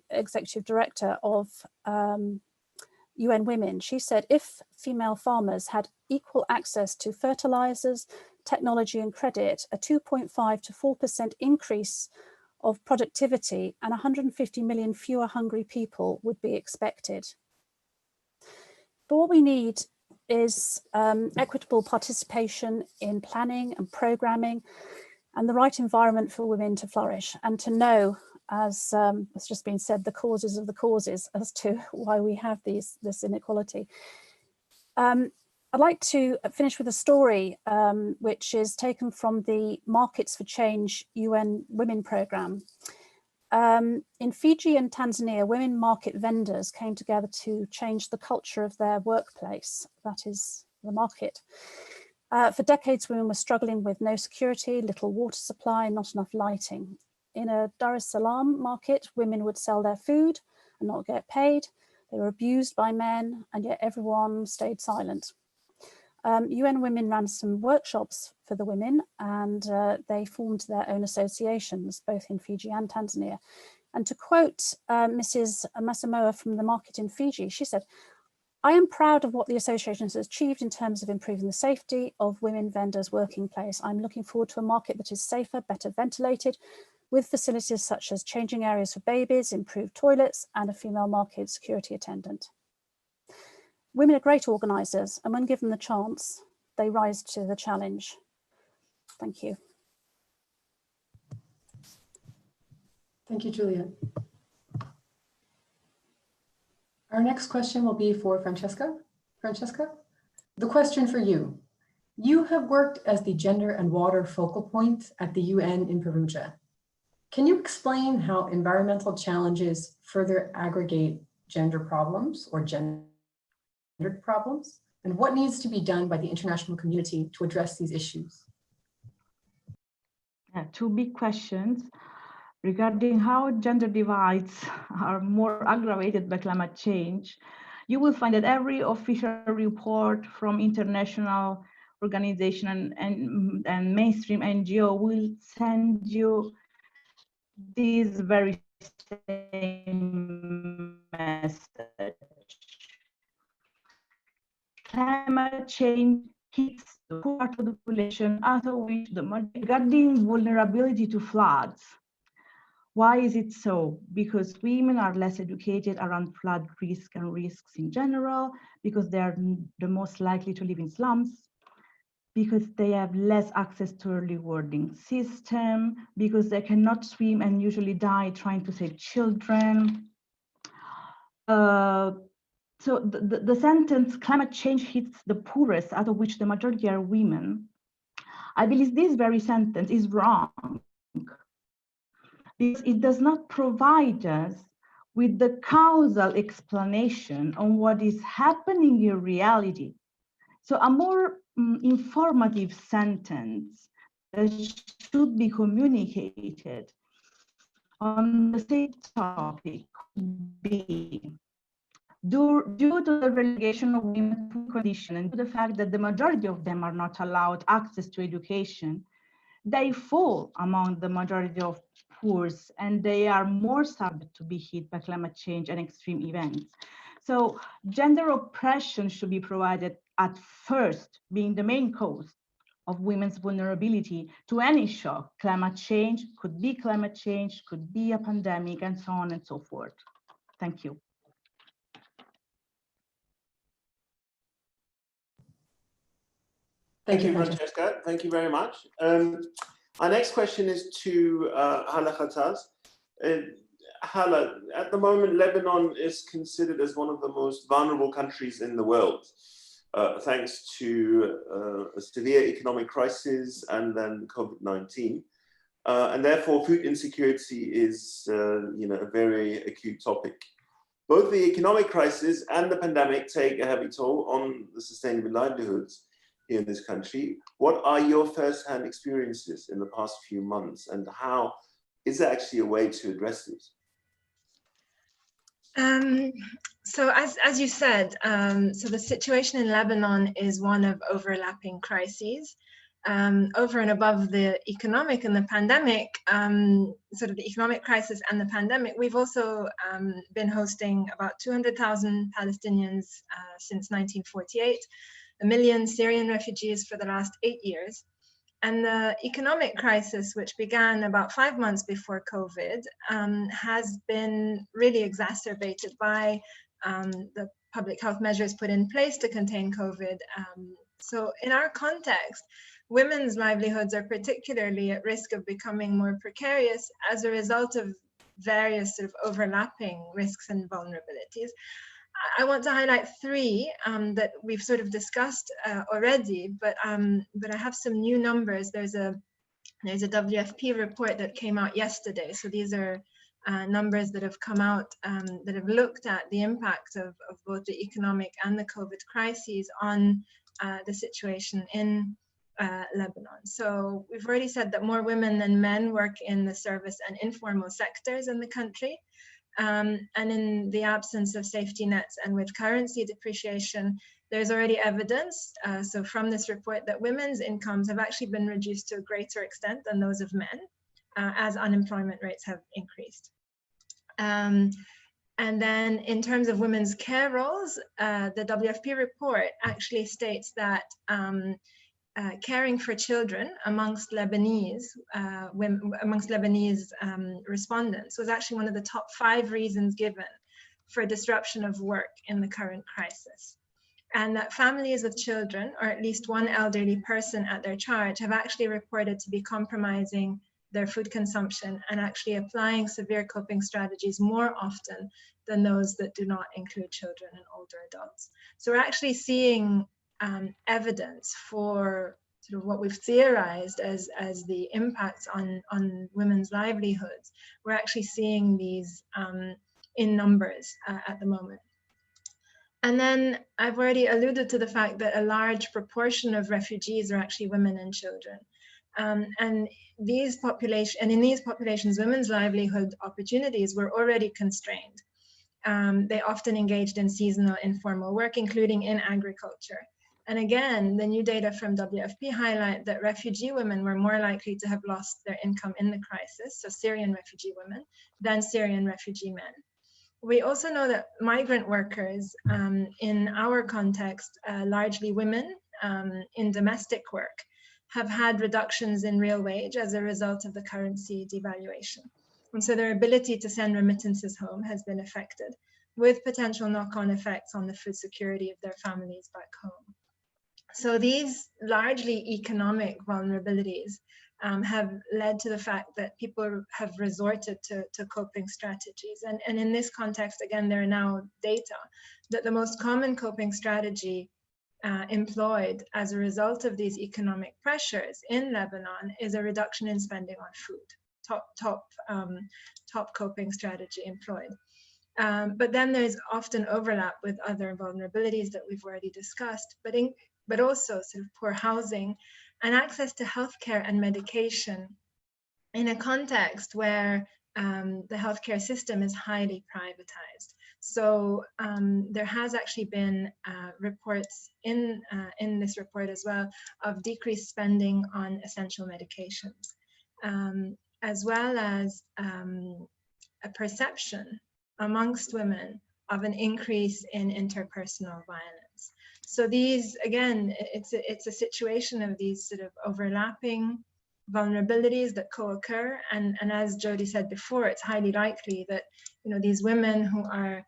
Executive Director of UN Women, she said, if female farmers had equal access to fertilizers, technology and credit, a 2.5 to 4% increase of productivity and 150 million fewer hungry people would be expected. But what we need is equitable participation in planning and programming and the right environment for women to flourish and to know, as has just been said, the causes of the causes as to why we have this inequality. I'd like to finish with a story which is taken from the Markets for Change UN Women Programme. In Fiji and Tanzania, women market vendors came together to change the culture of their workplace, that is the market. For decades, women were struggling with no security, little water supply, not enough lighting. In a Dar es Salaam market, women would sell their food and not get paid. They were abused by men, and yet everyone stayed silent. UN Women ran some workshops for the women, and they formed their own associations, both in Fiji and Tanzania. And to quote Mrs. Masamoa from the market in Fiji, she said, "I am proud of what the association has achieved in terms of improving the safety of women vendors' working place. I'm looking forward to a market that is safer, better ventilated, with facilities such as changing areas for babies, improved toilets, and a female market security attendant." Women are great organisers, and when given the chance, they rise to the challenge. Thank you. Thank you, Juliet. Our next question will be for Francesca. Francesca, the question for you. You have worked as the gender and water focal point at the UN in Perugia. Can you explain how environmental challenges further aggregate gender problems or gendered problems, and what needs to be done by the international community to address these issues? Two big questions regarding how gender divides are more aggravated by climate change. You will find that every official report from international organization and mainstream NGO will send you this very same message. Climate change hits the poor part of the population, out of which the majority. Regarding vulnerability to floods, why is it so? Because women are less educated around flood risk and risks in general, because they are the most likely to live in slums, because they have less access to early warning system, because they cannot swim and usually die trying to save children. So the sentence, climate change hits the poorest, out of which the majority are women, I believe this very sentence is wrong, because it does not provide us with the causal explanation on what is happening in reality. So a more informative sentence that should be communicated on the same topic could be, due to the relegation of women's condition and to the fact that the majority of them are not allowed access to education, they fall among the majority of poor, and they are more subject to be hit by climate change and extreme events. So gender oppression should be provided at first, being the main cause of women's vulnerability to any shock. Climate change could be climate change, could be a pandemic, and so on and so forth. Thank you. Thank you, Francesca. Thank you very much. Our next question is to Hala Ghattas. Hala, at the moment, Lebanon is considered as one of the most vulnerable countries in the world, thanks to a severe economic crisis and then COVID-19. And therefore, food insecurity is a very acute topic. Both the economic crisis and the pandemic take a heavy toll on the sustainable livelihoods here in this country. What are your first-hand experiences in the past few months, and how is there actually a way to address this? So as you said, so the situation in Lebanon is one of overlapping crises. Over and above the economic and the pandemic, sort of the economic crisis and the pandemic, we've also been hosting about 200,000 Palestinians since 1948, 1 million Syrian refugees for the last 8 years. And the economic crisis, which began about 5 months before COVID, has been really exacerbated by the public health measures put in place to contain COVID. So in our context, women's livelihoods are particularly at risk of becoming more precarious as a result of various sort of overlapping risks and vulnerabilities. I want to highlight 3 that we've sort of discussed already, but I have some new numbers. There's a WFP report that came out yesterday. So these are numbers that have come out that have looked at the impact of both the economic and the COVID crises on the situation in Lebanon. So we've already said that more women than men work in the service and informal sectors in the country. And in the absence of safety nets and with currency depreciation, there's already evidence, so from this report, that women's incomes have actually been reduced to a greater extent than those of men, as unemployment rates have increased. And then in terms of women's care roles, the WFP report actually states that caring for children amongst Lebanese respondents was actually one of the top 5 reasons given for disruption of work in the current crisis. And that families with children, or at least one elderly person at their charge, have actually reported to be compromising their food consumption and actually applying severe coping strategies more often than those that do not include children and older adults. So we're actually seeing evidence for sort of what we've theorized as the impacts on women's livelihoods. We're actually seeing these in numbers at the moment. And then I've already alluded to the fact that a large proportion of refugees are actually women and children. And in these populations, women's livelihood opportunities were already constrained. They often engaged in seasonal informal work, including in agriculture. And again, the new data from WFP highlight that refugee women were more likely to have lost their income in the crisis, so Syrian refugee women, than Syrian refugee men. We also know that migrant workers, in our context, largely women in domestic work, have had reductions in real wage as a result of the currency devaluation. And so their ability to send remittances home has been affected, with potential knock-on effects on the food security of their families back home. So these largely economic vulnerabilities have led to the fact that people have resorted to coping strategies. And in this context, again, there are now data that the most common coping strategy employed as a result of these economic pressures in Lebanon is a reduction in spending on food, top coping strategy employed. But then there's often overlap with other vulnerabilities that we've already discussed, but also sort of poor housing and access to healthcare and medication in a context where the healthcare system is highly privatized. So there has actually been reports in this report as well of decreased spending on essential medications, as well as a perception amongst women of an increase in interpersonal violence. So these, again, it's a situation of these sort of overlapping vulnerabilities that co-occur, and as Jody said before, it's highly likely that these women who are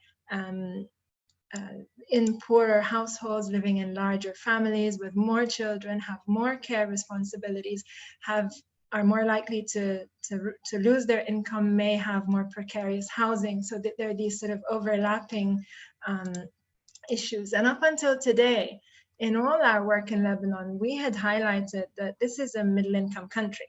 in poorer households, living in larger families with more children, have more care responsibilities, have are more likely to lose their income, may have more precarious housing. So that there are these sort of overlapping issues. And up until today, in all our work in Lebanon, we had highlighted that this is a middle-income country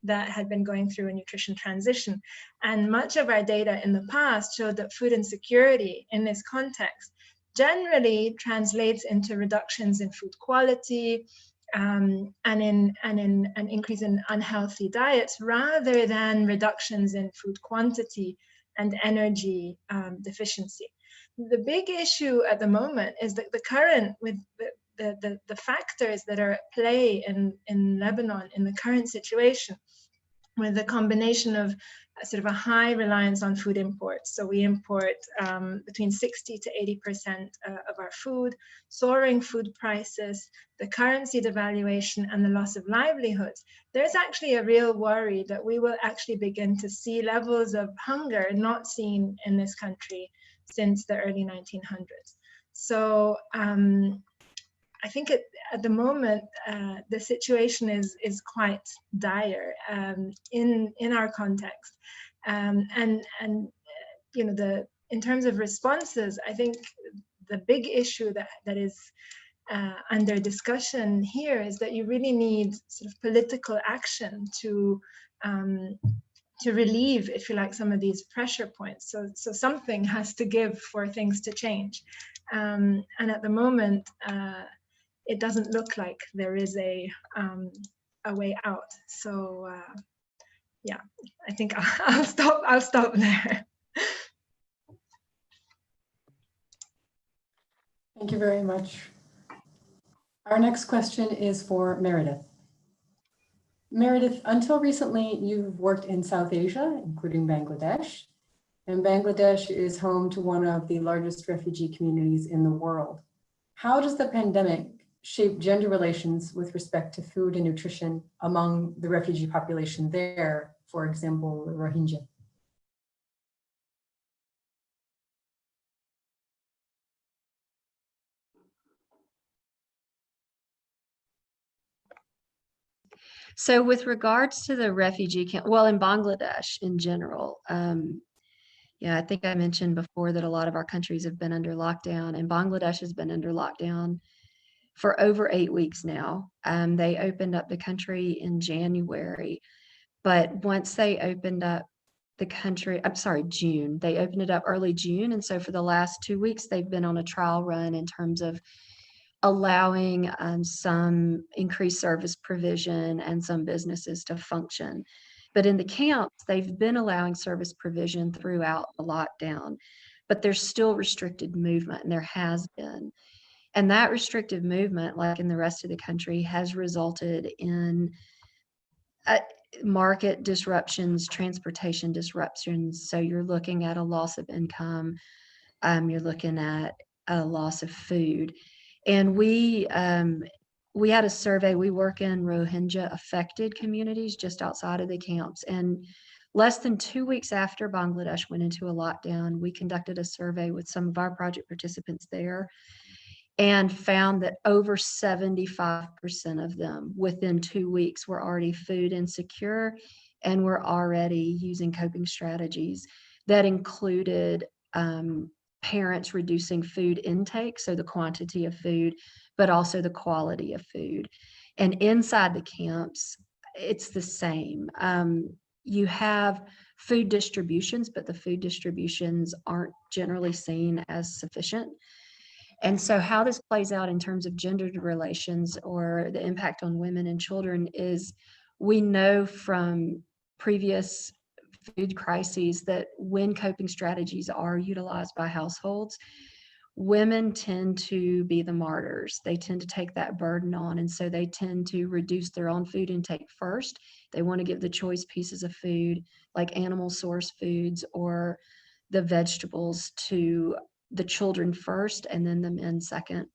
that had been going through a nutrition transition. And much of our data in the past showed that food insecurity in this context generally translates into reductions in food quality, and in an increase in unhealthy diets, rather than reductions in food quantity and energy deficiency. The big issue at the moment is that the current, with the factors that are at play in Lebanon in the current situation, with the combination of sort of a high reliance on food imports. So we import between 60 to 80% of our food, soaring food prices, the currency devaluation, and the loss of livelihoods. There's actually a real worry that we will actually begin to see levels of hunger not seen in this country since the early 1900s. So I think at the moment, the situation is quite dire in our context. And you know, in terms of responses, I think the big issue that is under discussion here is that you really need sort of political action to relieve, if you like, some of these pressure points. So something has to give for things to change. And at the moment, it doesn't look like there is a way out. So yeah, I think I'll stop there. Thank you very much. Our next question is for Meredith. Meredith, until recently, you've worked in South Asia, including Bangladesh. And Bangladesh is home to one of the largest refugee communities in the world. How does the pandemic shape gender relations with respect to food and nutrition among the refugee population there, for example, the Rohingya? So with regards to the refugee camp, well, in Bangladesh in general, yeah, I think I mentioned before that a lot of our countries have been under lockdown, and Bangladesh has been under lockdown for over 8 weeks now. They opened up the country in January, but once they opened up the country, I'm sorry, June, they opened it up early June. And so for the last 2 weeks, they've been on a trial run in terms of allowing some increased service provision and some businesses to function. But in the camps, they've been allowing service provision throughout the lockdown, but there's still restricted movement, and there has been. And that restrictive movement, like in the rest of the country, has resulted in market disruptions, transportation disruptions. So you're looking at a loss of income, you're looking at a loss of food. And we had a survey. We work in Rohingya affected communities just outside of the camps. And less than 2 weeks after Bangladesh went into a lockdown, we conducted a survey with some of our project participants there and found that over 75% of them within 2 weeks were already food insecure and were already using coping strategies that included parents reducing food intake, so the quantity of food, but also the quality of food. And inside the camps, it's the same. You have food distributions, but the food distributions aren't generally seen as sufficient. And so how this plays out in terms of gendered relations or the impact on women and children is, we know from previous food crises that when coping strategies are utilized by households, women tend to be the martyrs. They tend to take that burden on, and so they tend to reduce their own food intake first. They want to give the choice pieces of food, like animal source foods or the vegetables, to the children first and then the men second.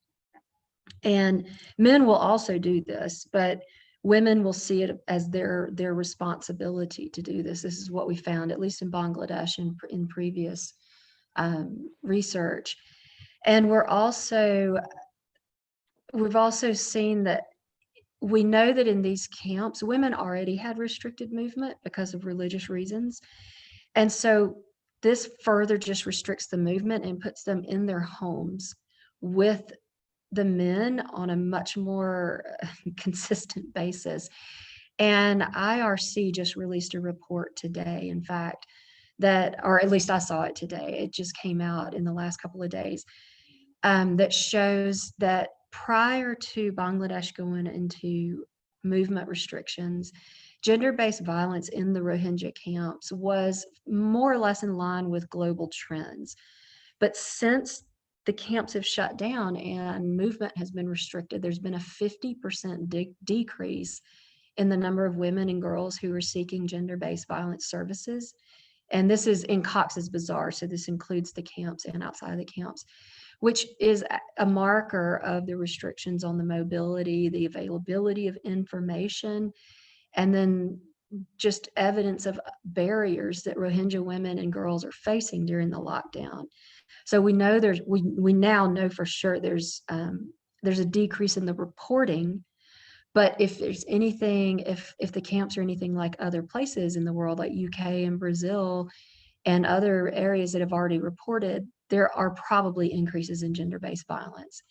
And men will also do this, but women will see it as their responsibility to do this. This is what we found, at least in Bangladesh and in previous research. And we've also seen that we know that in these camps, women already had restricted movement because of religious reasons. And so this further just restricts the movement and puts them in their homes with the men on a much more consistent basis. And IRC just released a report today, in fact, that, or at least I saw it today, it just came out in the last couple of days, that shows that prior to Bangladesh going into movement restrictions, gender-based violence in the Rohingya camps was more or less in line with global trends. But since the camps have shut down and movement has been restricted, there's been a 50% decrease in the number of women and girls who are seeking gender-based violence services. And this is in Cox's Bazar, so this includes the camps and outside of the camps, which is a marker of the restrictions on the mobility, the availability of information, and then just evidence of barriers that Rohingya women and girls are facing during the lockdown. So we know we now know for sure there's a decrease in the reporting. But if there's anything, if the camps are anything like other places in the world, like UK and Brazil and other areas that have already reported, there are probably increases in gender-based violence.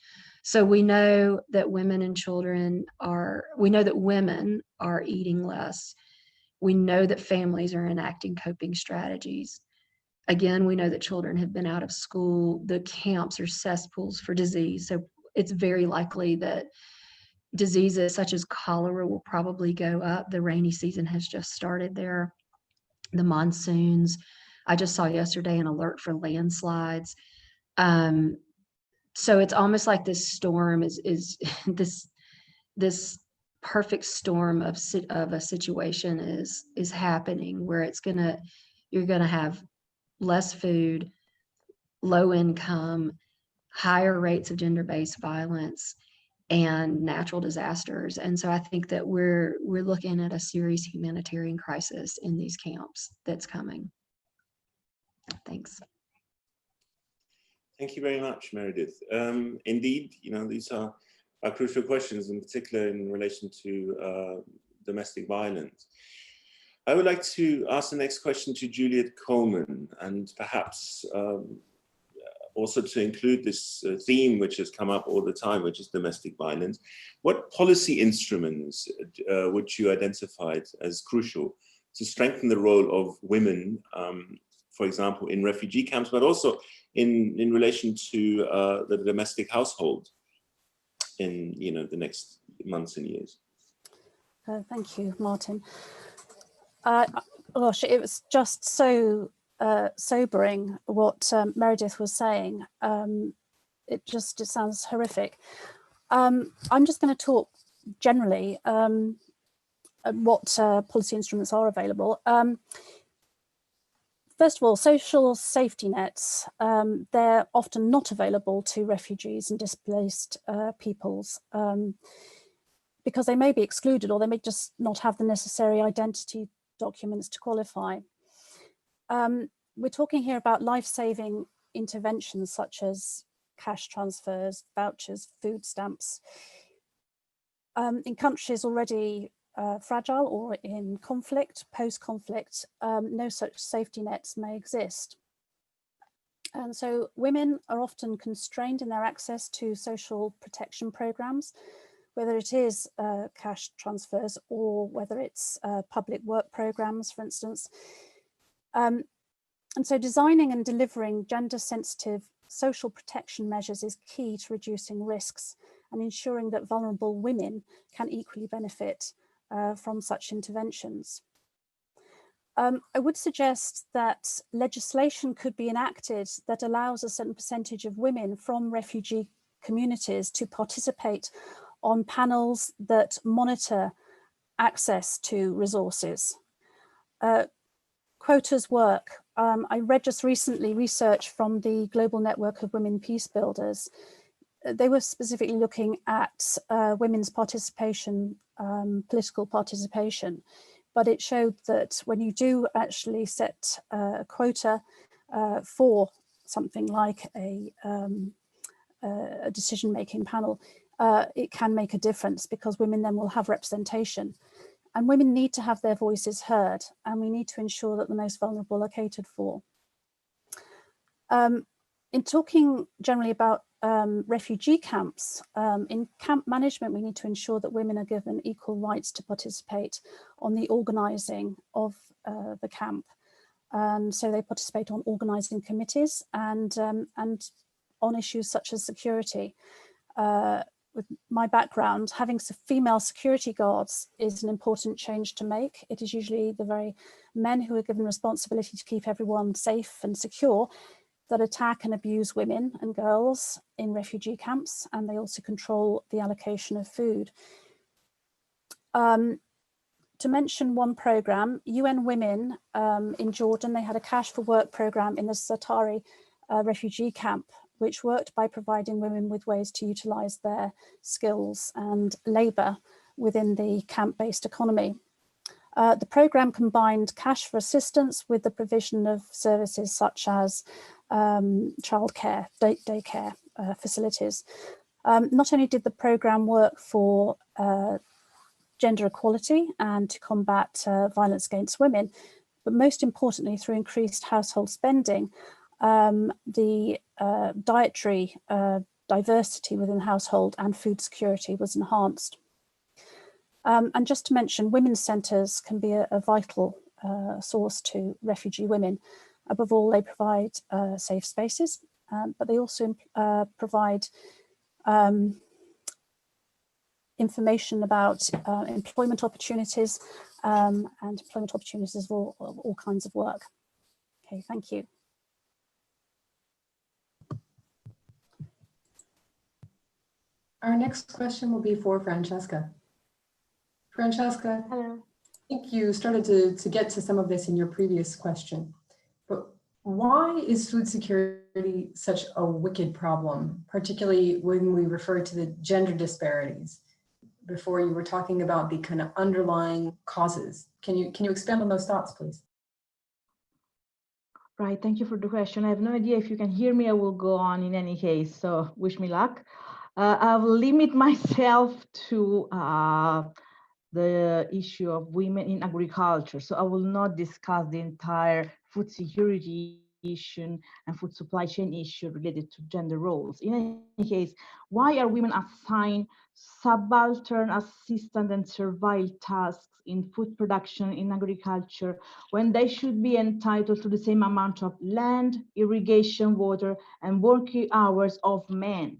So we know that women and children we know that women are eating less. We know that families are enacting coping strategies. Again, we know that children have been out of school. The camps are cesspools for disease. So it's very likely that diseases such as cholera will probably go up. The rainy season has just started there. The monsoons. I just saw yesterday an alert for landslides. So it's almost like this storm is this perfect storm of a situation is happening where you're gonna have less food, low income, higher rates of gender-based violence, and natural disasters. And so I think that we're looking at a serious humanitarian crisis in these camps that's coming. Thanks. Thank you very much, Meredith. Indeed, these are crucial questions, in particular in relation to domestic violence. I would like to ask the next question to Juliet Colman, and perhaps also to include this theme which has come up all the time, which is domestic violence. What policy instruments would you identify as crucial to strengthen the role of women, for example, in refugee camps, but also in relation to the domestic household in the next months and years? Thank you, Martin. Gosh, it was just so sobering what Meredith was saying. It sounds horrific. I'm just going to talk generally what policy instruments are available. First of all, social safety nets. They're often not available to refugees and displaced peoples because they may be excluded, or they may just not have the necessary identity documents to qualify. We're talking here about life-saving interventions such as cash transfers, vouchers, food stamps. In countries already fragile or in conflict, post-conflict, no such safety nets may exist. And so women are often constrained in their access to social protection programs, whether it is cash transfers or whether it's public work programs, for instance. And so designing and delivering gender-sensitive social protection measures is key to reducing risks and ensuring that vulnerable women can equally benefit from such interventions. I would suggest that legislation could be enacted that allows a certain percentage of women from refugee communities to participate on panels that monitor access to resources. Quotas work. I read just recently research from the Global Network of Women Peace Builders. They were specifically looking at women's participation, political participation, but it showed that when you do actually set a quota for something like a decision-making panel, it can make a difference, because women then will have representation. And women need to have their voices heard, and we need to ensure that the most vulnerable are catered for. In talking generally about refugee camps, in camp management, we need to ensure that women are given equal rights to participate on the organising of the camp. So they participate on organising committees and on issues such as security. With my background, having female security guards is an important change to make. It is usually the very men who are given responsibility to keep everyone safe and secure that attack and abuse women and girls in refugee camps, and they also control the allocation of food. To mention one programme, UN Women in Jordan, they had a cash for work programme in the Satari refugee camp, which worked by providing women with ways to utilise their skills and labour within the camp-based economy. The programme combined cash for assistance with the provision of services such as childcare, daycare facilities. Not only did the programme work for gender equality and to combat violence against women, but most importantly, through increased household spending, the dietary diversity within the household and food security was enhanced. And just to mention, women's centres can be a vital source to refugee women. Above all, they provide safe spaces, but they also provide information about employment opportunities and employment opportunities of all kinds of work. Okay, thank you. Our next question will be for Francesca. Francesca, Hello. I think you started to get to some of this in your previous question, but why is food security such a wicked problem, particularly when we refer to the gender disparities? Before you were talking about the kind of underlying causes. Can you expand on those thoughts, please? Right, thank you for the question. I have no idea if you can hear me. I will go on in any case, so wish me luck. I will limit myself to the issue of women in agriculture. So I will not discuss the entire food security issue and food supply chain issue related to gender roles. In any case, why are women assigned subaltern, assistant, and servile tasks in food production in agriculture when they should be entitled to the same amount of land, irrigation, water, and working hours of men?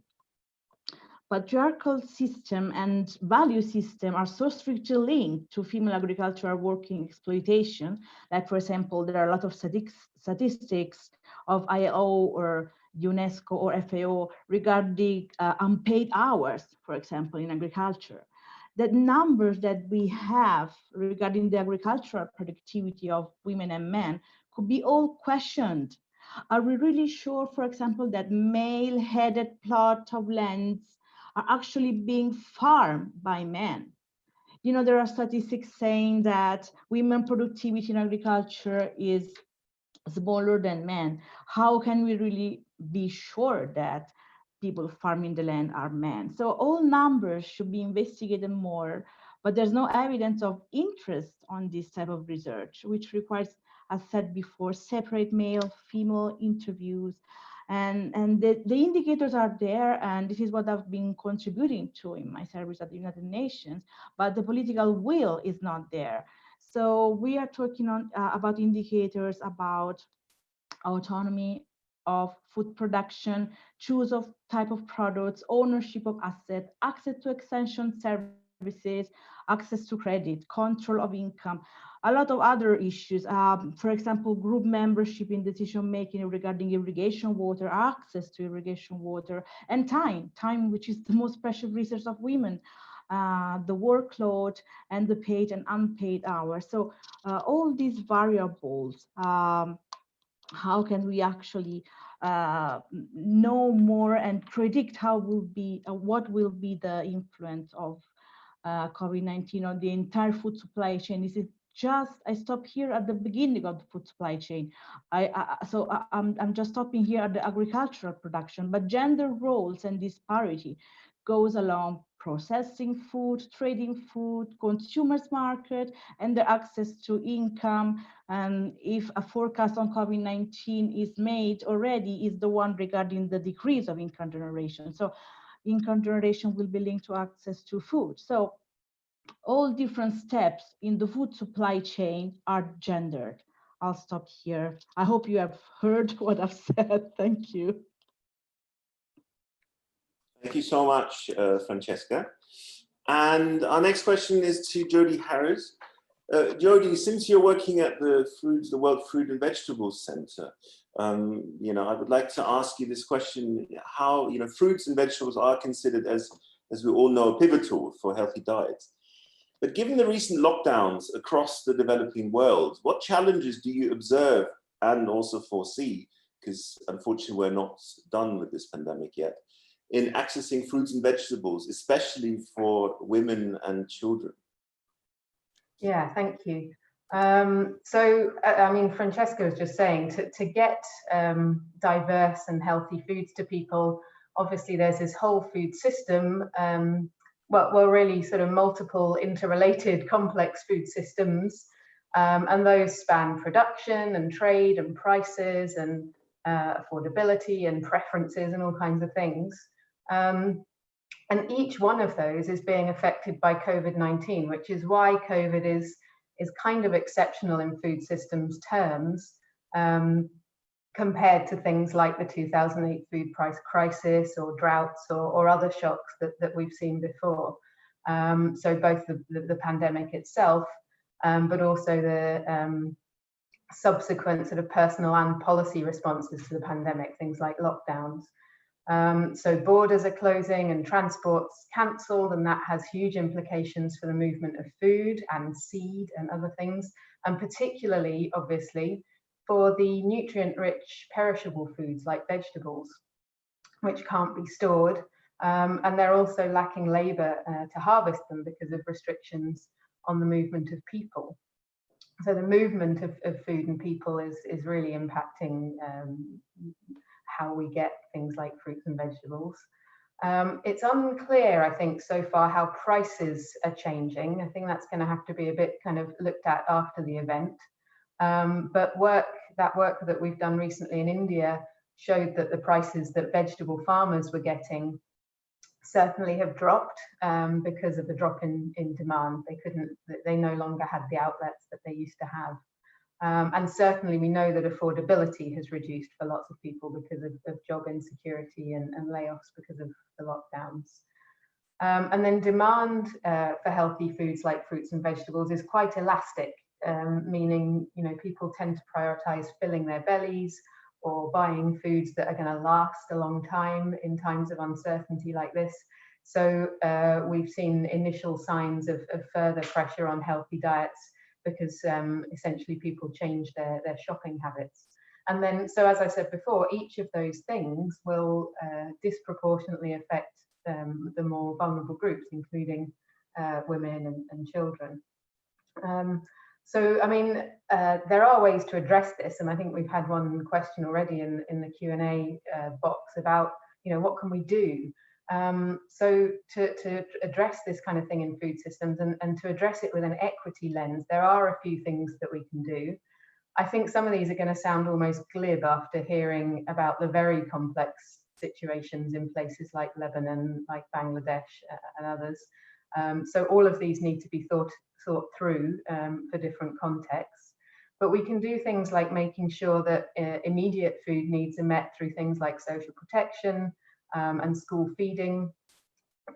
Patriarchal system and value system are so strictly linked to female agricultural working exploitation that, for example, there are a lot of statistics of ILO or UNESCO or FAO regarding unpaid hours, for example, in agriculture. The numbers that we have regarding the agricultural productivity of women and men could be all questioned. Are we really sure, for example, that male-headed plot of lands are actually being farmed by men? You know, there are statistics saying that women productivity in agriculture is smaller than men. How can we really be sure that people farming the land are men? So all numbers should be investigated more, but there's no evidence of interest on this type of research, which requires, as said before, separate male-female interviews. And the indicators are there, and this is what I've been contributing to in my service at the United Nations, but the political will is not there. So we are talking about indicators about autonomy of food production, choose of type of products, ownership of assets, access to extension services, access to credit, control of income, a lot of other issues. For example, group membership in decision-making regarding irrigation water, access to irrigation water, and time, which is the most precious resource of women, the workload, and the paid and unpaid hours. So all these variables, how can we actually know more and predict how will be, what will be the influence of COVID-19 on the entire food supply chain? This is just, I stop here at the beginning of the food supply chain. I'm just stopping here at the agricultural production, but gender roles and disparity goes along processing food, trading food, consumers market, and the access to income. And if a forecast on COVID-19 is made already, is the one regarding the decrease of income generation. So income generation will be linked to access to food. So all different steps in the food supply chain are gendered. I'll stop here. I hope you have heard what I've said. Thank you. Thank you so much, Francesca. And our next question is to Jody Harris. Jody, since you're working at the World Fruit and Vegetables Center, I would like to ask you this question: how fruits and vegetables are considered, as we all know, pivotal for healthy diets. But given the recent lockdowns across the developing world, what challenges do you observe and also foresee, because unfortunately we're not done with this pandemic yet, in accessing fruits and vegetables, especially for women and children? Yeah, thank you. Francesca was just saying, to get diverse and healthy foods to people, obviously there's this whole food system, really sort of multiple interrelated complex food systems, and those span production and trade and prices and affordability and preferences and all kinds of things. And each one of those is being affected by COVID-19, which is why COVID is kind of exceptional in food systems terms, compared to things like the 2008 food price crisis or droughts or other shocks that we've seen before. So both the pandemic itself, but also the subsequent sort of personal and policy responses to the pandemic, things like lockdowns. So borders are closing and transport's cancelled, and that has huge implications for the movement of food and seed and other things, and particularly, obviously, for the nutrient-rich perishable foods like vegetables, which can't be stored, and they're also lacking labour to harvest them because of restrictions on the movement of people. So the movement of food and people is really impacting how we get things like fruits and vegetables. It's unclear, I think, so far how prices are changing. I think that's going to have to be a bit kind of looked at after the event. But that work that we've done recently in India showed that the prices that vegetable farmers were getting certainly have dropped because of the drop in demand. They no longer had the outlets that they used to have. And certainly we know that affordability has reduced for lots of people because of job insecurity and layoffs because of the lockdowns. And then demand for healthy foods like fruits and vegetables is quite elastic, meaning people tend to prioritize filling their bellies or buying foods that are going to last a long time in times of uncertainty like this. So we've seen initial signs of further pressure on healthy diets because essentially people change their shopping habits. And then, so as I said before, each of those things will disproportionately affect the more vulnerable groups, including women and children. There are ways to address this, and I think we've had one question already in the Q&A box about, what can we do? So to address this kind of thing in food systems and to address it with an equity lens, there are a few things that we can do. I think some of these are going to sound almost glib after hearing about the very complex situations in places like Lebanon, like Bangladesh and others. So all of these need to be thought through for different contexts. But we can do things like making sure that immediate food needs are met through things like social protection, and school feeding.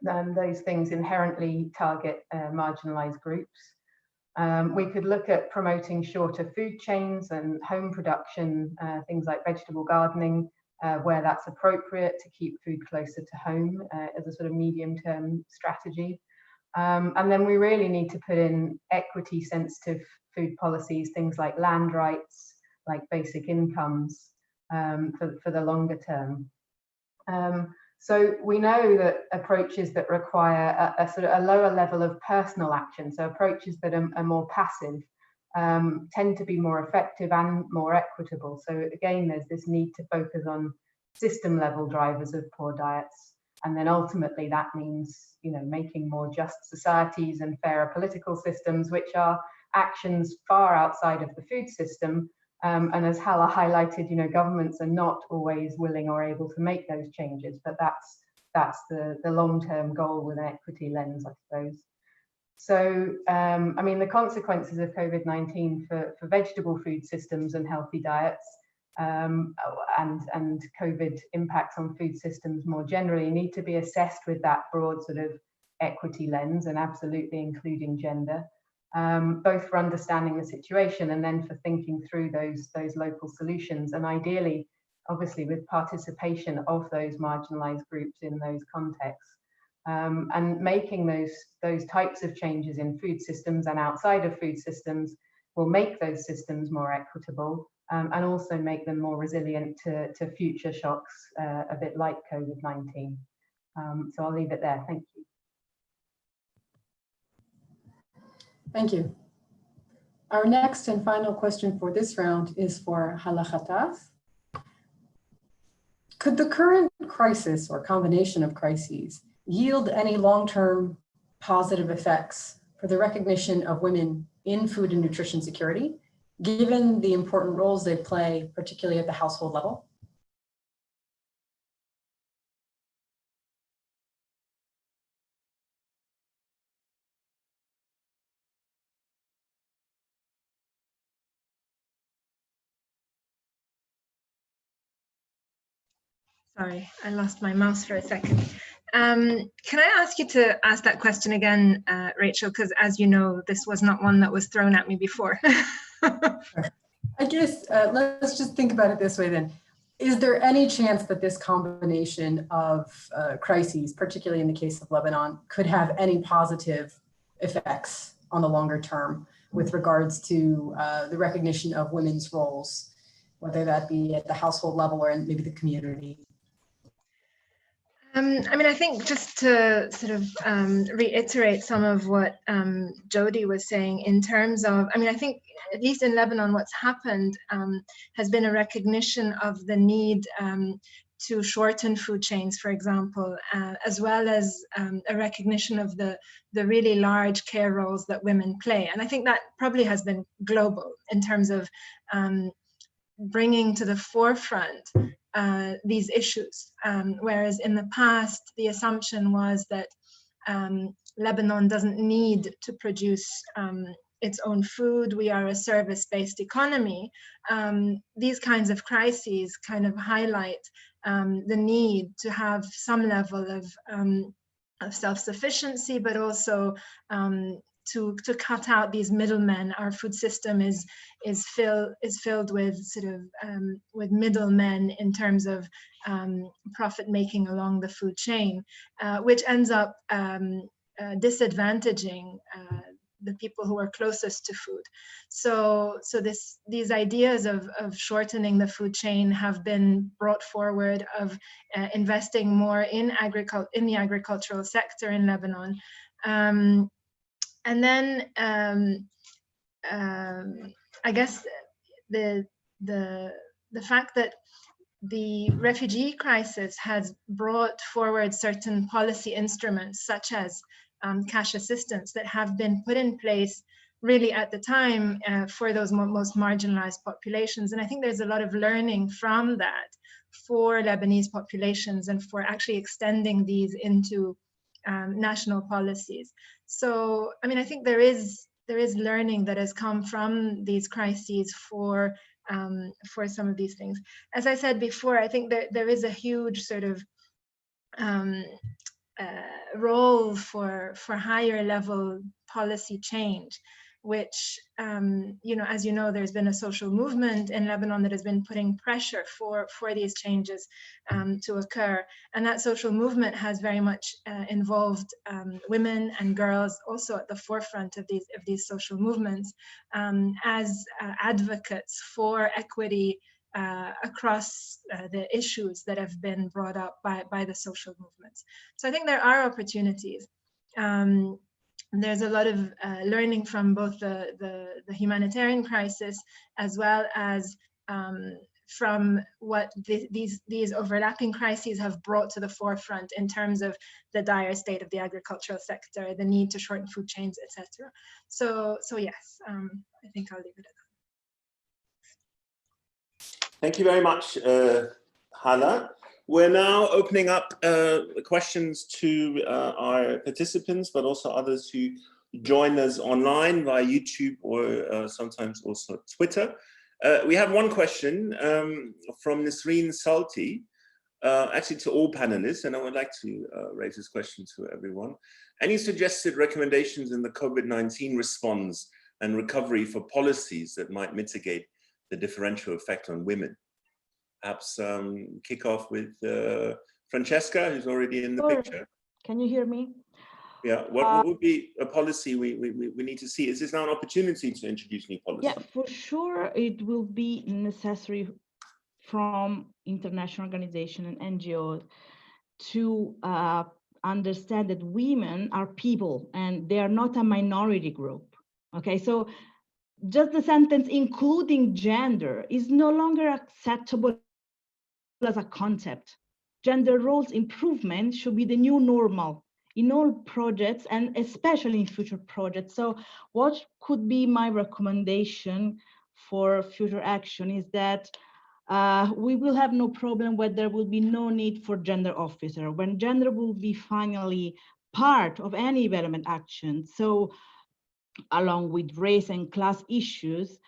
Those things inherently target marginalized groups. We could look at promoting shorter food chains and home production, things like vegetable gardening, where that's appropriate to keep food closer to home as a sort of medium-term strategy. And then we really need to put in equity-sensitive food policies, things like land rights, like basic incomes, for the longer term. So we know that approaches that require a sort of a lower level of personal action, so approaches that are more passive, tend to be more effective and more equitable. So again, there's this need to focus on system level drivers of poor diets. And then ultimately that means, you know, making more just societies and fairer political systems, which are actions far outside of the food system. And as Hala highlighted, you know, governments are not always willing or able to make those changes, but that's the long-term goal with an equity lens, I suppose. So, I mean, the consequences of COVID-19 for vegetable food systems and healthy diets, and COVID impacts on food systems more generally need to be assessed with that broad sort of equity lens, and absolutely including gender, both for understanding the situation and then for thinking through those local solutions, and ideally, obviously, with participation of those marginalized groups in those contexts. And making those types of changes in food systems and outside of food systems will make those systems more equitable, and also make them more resilient to future shocks, a bit like COVID-19. So I'll leave it there. Thank you. Thank you. Our next and final question for this round is for Hala Ghattas. Could the current crisis or combination of crises yield any long-term positive effects for the recognition of women in food and nutrition security, given the important roles they play, particularly at the household level? Sorry, I lost my mouse for a second. Can I ask you to ask that question again, Rachel? Because as you know, this was not one that was thrown at me before. I guess let's just think about it this way then. Is there any chance that this combination of crises, particularly in the case of Lebanon, could have any positive effects on the longer term with regards to the recognition of women's roles, whether that be at the household level or in maybe the community? I mean, I think just to sort of reiterate some of what Jody was saying in terms of, I mean, I think at least in Lebanon, what's happened has been a recognition of the need to shorten food chains, for example, as well as a recognition of the really large care roles that women play. And I think that probably has been global in terms of bringing to the forefront these issues, whereas in the past, the assumption was that Lebanon doesn't need to produce its own food. We are a service-based economy. These kinds of crises kind of highlight the need to have some level of self-sufficiency, but also to cut out these middlemen. Our food system is filled with sort of with middlemen in terms of profit making along the food chain, which ends up disadvantaging the people who are closest to food. So these ideas of shortening the food chain have been brought forward, of investing more in the agricultural sector in Lebanon. And then I guess the fact that the refugee crisis has brought forward certain policy instruments, such as cash assistance, that have been put in place really at the time for those most marginalized populations. And I think there's a lot of learning from that for Lebanese populations and for actually extending these into national policies. So, I mean, I think there is learning that has come from these crises for some of these things. As I said before, I think that there is a huge sort of role for higher level policy change, which, you know, as you know, there's been a social movement in Lebanon that has been putting pressure for these changes to occur. And that social movement has very much involved women and girls also at the forefront of these social movements as advocates for equity across the issues that have been brought up by the social movements. So I think there are opportunities. There's a lot of learning from both the humanitarian crisis as well as from what these overlapping crises have brought to the forefront in terms of the dire state of the agricultural sector, the need to shorten food chains, etc. So yes, I think I'll leave it at that. Thank you very much, Hala. We're now opening up questions to our participants, but also others who join us online via YouTube or sometimes also Twitter. We have one question from Nasreen Salti, actually to all panelists, and I would like to raise this question to everyone. Any suggested recommendations in the COVID-19 response and recovery for policies that might mitigate the differential effect on women? Perhaps kick off with Francesca, who's already in the picture. Can you hear me? Yeah, what would be a policy we need to see? Is this now an opportunity to introduce new policies? Yeah, for sure, it will be necessary from international organizations and NGOs to understand that women are people and they are not a minority group. Okay, so just the sentence including gender is no longer acceptable as a concept. Gender roles improvement should be the new normal in all projects and especially in future projects. So what could be my recommendation for future action is that we will have no problem where there will be no need for gender officer, when gender will be finally part of any development action. So along with race and class issues,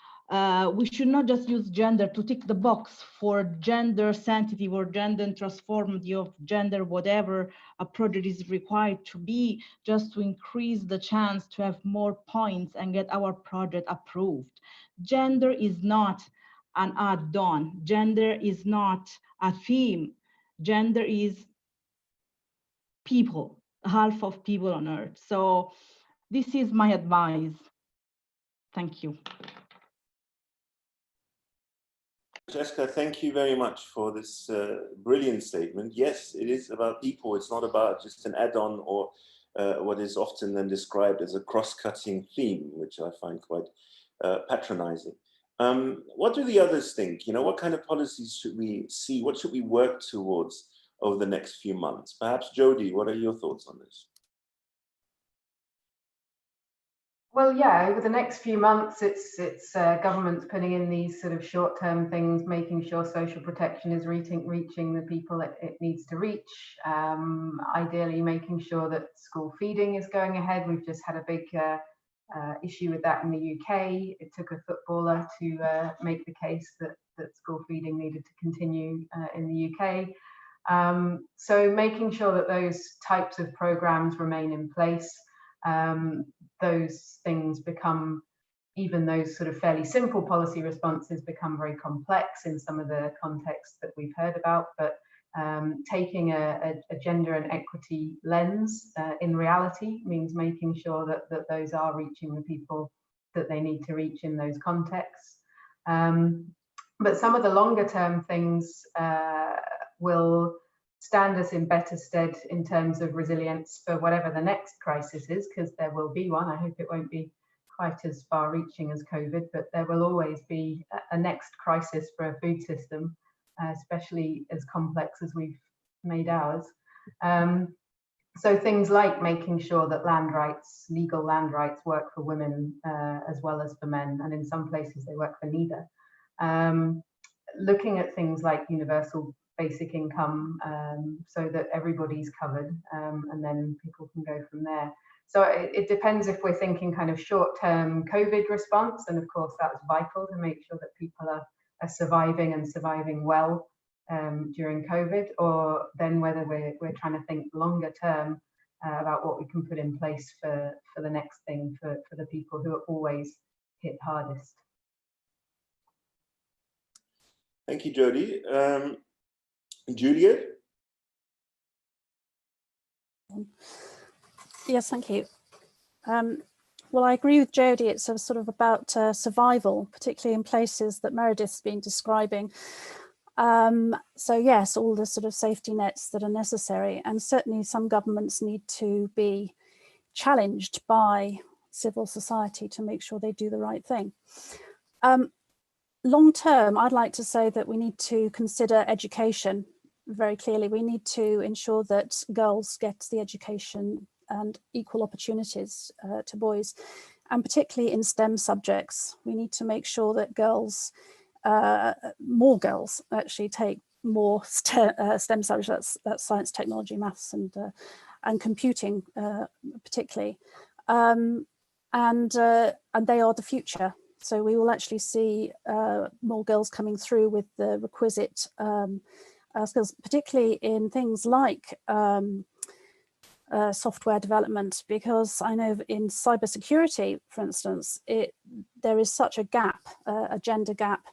we should not just use gender to tick the box for gender sensitive or gender transformative of gender, whatever a project is required to be, just to increase the chance to have more points and get our project approved. Gender is not an add-on. Gender is not a theme. Gender is people, half of people on earth. So this is my advice. Thank you. Francesca, thank you very much for this brilliant statement. Yes, it is about people. It's not about just an add-on or what is often then described as a cross-cutting theme, which I find quite patronizing. What do the others think? You know, what kind of policies should we see? What should we work towards over the next few months? Perhaps Jody, what are your thoughts on this? Well, yeah, over the next few months, it's governments putting in these sort of short-term things, making sure social protection is reaching the people it needs to reach. Ideally, making sure that school feeding is going ahead. We've just had a big issue with that in the UK. It took a footballer to make the case that school feeding needed to continue in the UK. So making sure that those types of programs remain in place. Those things become, even those sort of fairly simple policy responses become very complex in some of the contexts that we've heard about, but taking a gender and equity lens in reality means making sure that those are reaching the people that they need to reach in those contexts. But some of the longer term things will stand us in better stead in terms of resilience for whatever the next crisis is, because there will be one. I hope it won't be quite as far reaching as COVID, but there will always be a next crisis for a food system, especially as complex as we've made ours. So things like making sure that land rights, legal land rights, work for women as well as for men, and in some places they work for neither. Looking at things like universal basic income so that everybody's covered, and then people can go from there. So it depends if we're thinking kind of short-term COVID response, and of course that's vital to make sure that people are surviving and surviving well during COVID, or then whether we're trying to think longer term about what we can put in place for the next thing for the people who are always hit hardest. Thank you, Jody. Juliet? Yes, thank you. Well, I agree with Jody. It's sort of about survival, particularly in places that Meredith's been describing. So yes, all the sort of safety nets that are necessary, and certainly some governments need to be challenged by civil society to make sure they do the right thing. long term, I'd like to say that we need to consider education very clearly. We need to ensure that girls get the education and equal opportunities to boys, and particularly in STEM subjects. We need to make sure that girls, more girls actually take more STEM subjects, that's science, technology, maths, and computing particularly. And they are the future. So we will actually see more girls coming through with the requisite skills, particularly in things like software development, because I know in cybersecurity, for instance, there is such a gap, a gender gap.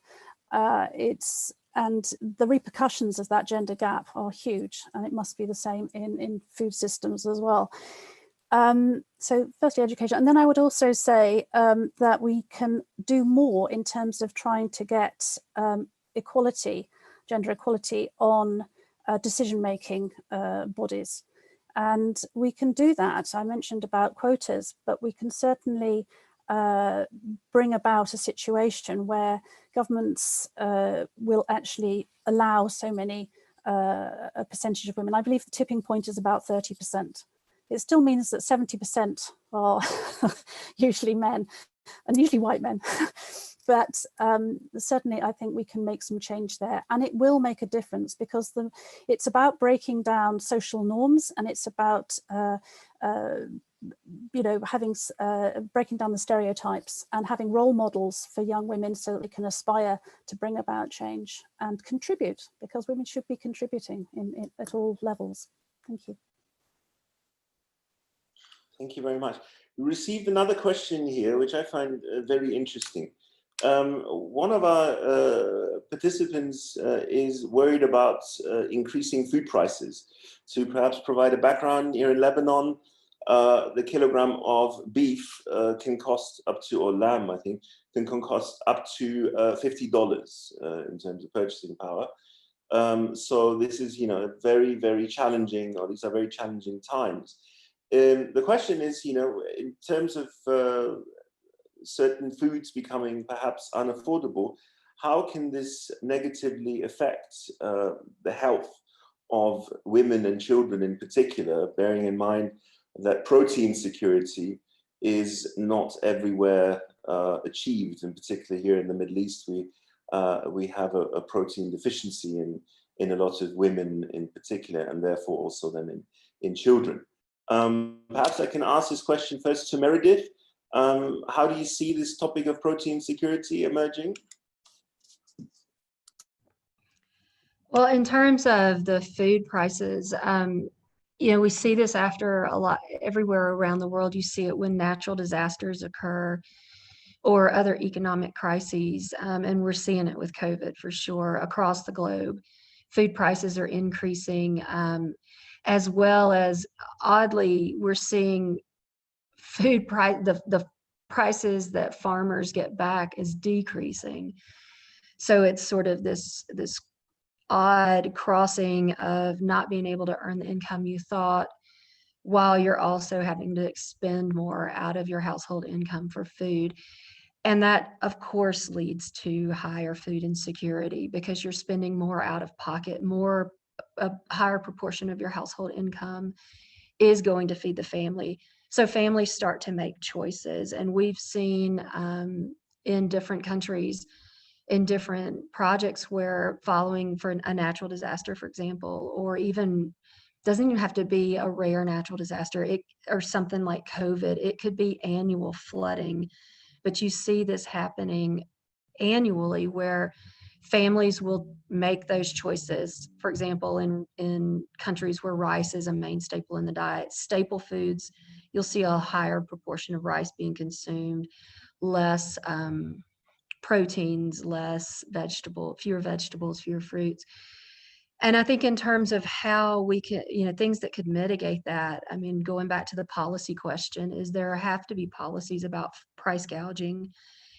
And the repercussions of that gender gap are huge, and it must be the same in food systems as well. So firstly, education. And then I would also say that we can do more in terms of trying to get equality, gender equality on decision-making bodies. And we can do that. I mentioned about quotas, but we can certainly bring about a situation where governments will actually allow so many, a percentage of women. I believe the tipping point is about 30%. It still means that 70% are usually men, and usually white men. But certainly I think we can make some change there, and it will make a difference, because it's about breaking down social norms, and it's about you know, having breaking down the stereotypes and having role models for young women so that they can aspire to bring about change and contribute, because women should be contributing at all levels. Thank you. Thank you very much. We received another question here, which I find very interesting. One of our participants is worried about increasing food prices. To perhaps provide a background, here in Lebanon, the kilogram of beef can cost up to, or lamb, I think, can cost up to $50 in terms of purchasing power. So this is, you know, very, very challenging, or these are very challenging times. The question is, you know, in terms of certain foods becoming perhaps unaffordable, how can this negatively affect the health of women and children in particular, bearing in mind that protein security is not everywhere achieved, and particularly here in the Middle East, we have a protein deficiency in a lot of women in particular, and therefore also then in children. Perhaps I can ask this question first to Meredith. How do you see this topic of protein security emerging? Well, in terms of the food prices, you know, we see this after a lot, everywhere around the world. You see it when natural disasters occur or other economic crises, and we're seeing it with COVID for sure across the globe. Food prices are increasing, as well as, oddly, we're seeing food price, the prices that farmers get back is decreasing. So it's sort of this odd crossing of not being able to earn the income you thought, while you're also having to expend more out of your household income for food. And that, of course, leads to higher food insecurity, because you're spending more out of pocket, a higher proportion of your household income is going to feed the family. So families start to make choices. And we've seen in different countries, in different projects, where following for a natural disaster, for example, or even doesn't even have to be a rare natural disaster, or something like COVID, it could be annual flooding. But you see this happening annually, where families will make those choices. For example, in countries where rice is a main staple in the diet, staple foods, you'll see a higher proportion of rice being consumed, less proteins, less fewer vegetables, fewer fruits. And I think in terms of how we can, you know, things that could mitigate that, I mean, going back to the policy question, is there have to be policies about price gouging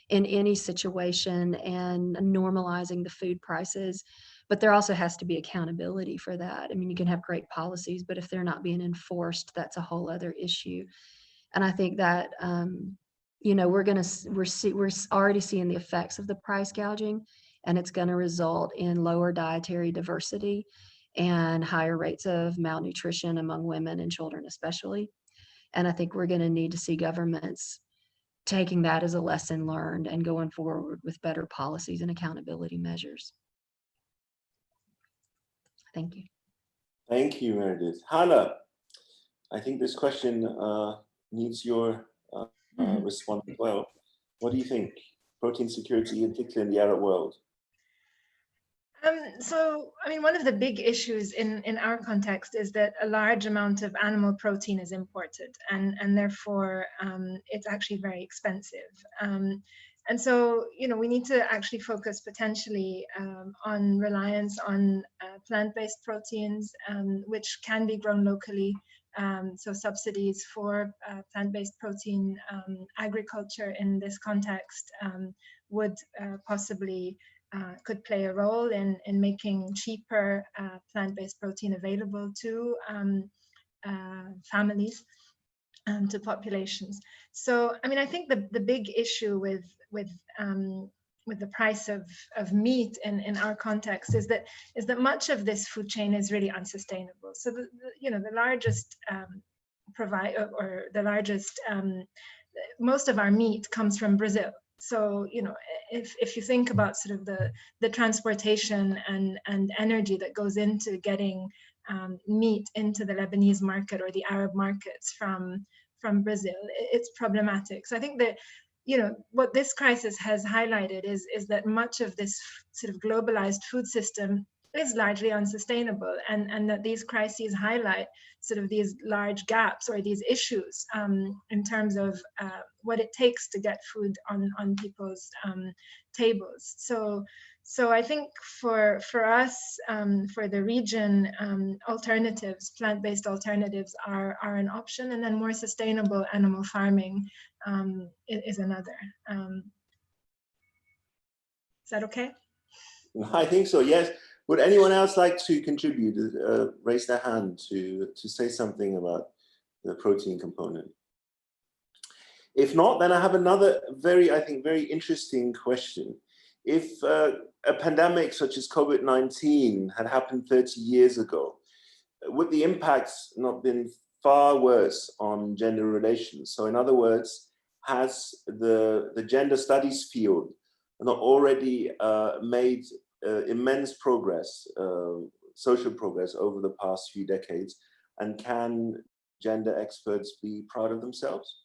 in any situation and normalizing the food prices. But there also has to be accountability for that. I mean, you can have great policies, but if they're not being enforced, that's a whole other issue. And I think that you know, we're already seeing the effects of the price gouging, and it's going to result in lower dietary diversity and higher rates of malnutrition among women and children especially. And I think we're going to need to see governments taking that as a lesson learned and going forward with better policies and accountability measures. Thank you. Thank you, Meredith. Hala, I think this question needs your response as well. What do you think? Protein security, in particular in the Arab world? So, I mean, one of the big issues in our context is that a large amount of animal protein is imported, and therefore it's actually very expensive. And so, you know, we need to actually focus potentially on reliance on plant-based proteins, which can be grown locally. So subsidies for plant-based protein agriculture in this context would possibly could play a role in making cheaper plant-based protein available to families and to populations. So, I mean, I think the big issue with the price of meat in our context is that much of this food chain is really unsustainable. So, you know, the largest provider, or the largest, most of our meat comes from Brazil. So, you know, if you think about sort of the transportation and energy that goes into getting meat into the Lebanese market or the Arab markets from Brazil, it's problematic. So I think that, you know, what this crisis has highlighted is that much of this sort of globalized food system is largely unsustainable, and that these crises highlight sort of these large gaps or these issues in terms of what it takes to get food on people's tables. So I think for us, for the region, alternatives, plant-based alternatives are an option, and then more sustainable animal farming is another. Is that okay? I think so, yes. Would anyone else like to contribute, raise their hand to say something about the protein component? If not, then I have another I think, very interesting question. If a pandemic such as COVID-19 had happened 30 years ago, would the impacts not been far worse on gender relations? So in other words, has the gender studies field not already made immense progress, social progress over the past few decades? And can gender experts be proud of themselves?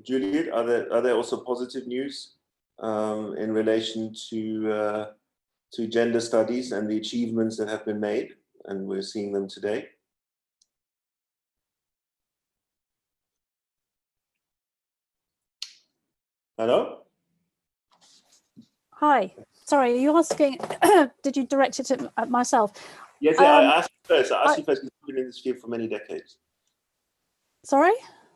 Juliet, are there also positive news in relation to gender studies and the achievements that have been made, and we're seeing them today? Hello? Hi, sorry, are you asking, did you direct it at myself? Yes, I asked you first. I asked you first because you've been in this field for many decades. Sorry?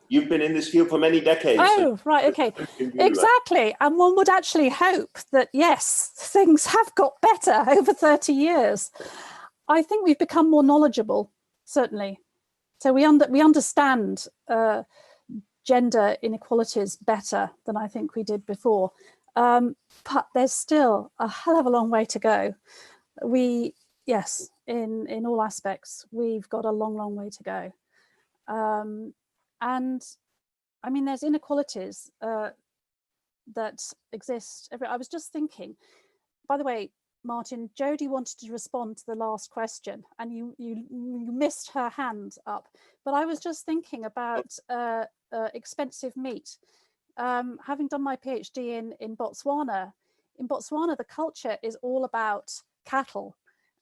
You've been in this field for many decades. Oh, so right, okay. Exactly. And one would actually hope that, yes, things have got better over 30 years. I think we've become more knowledgeable, certainly. So we understand gender inequalities better than I think we did before. But there's still a hell of a long way to go. Yes, in all aspects, we've got a long, long way to go. And I mean, there's inequalities that exist. I was just thinking, by the way, Martin, Jody wanted to respond to the last question and you missed her hand up. But I was just thinking about expensive meat. Having done my PhD in Botswana, the culture is all about cattle.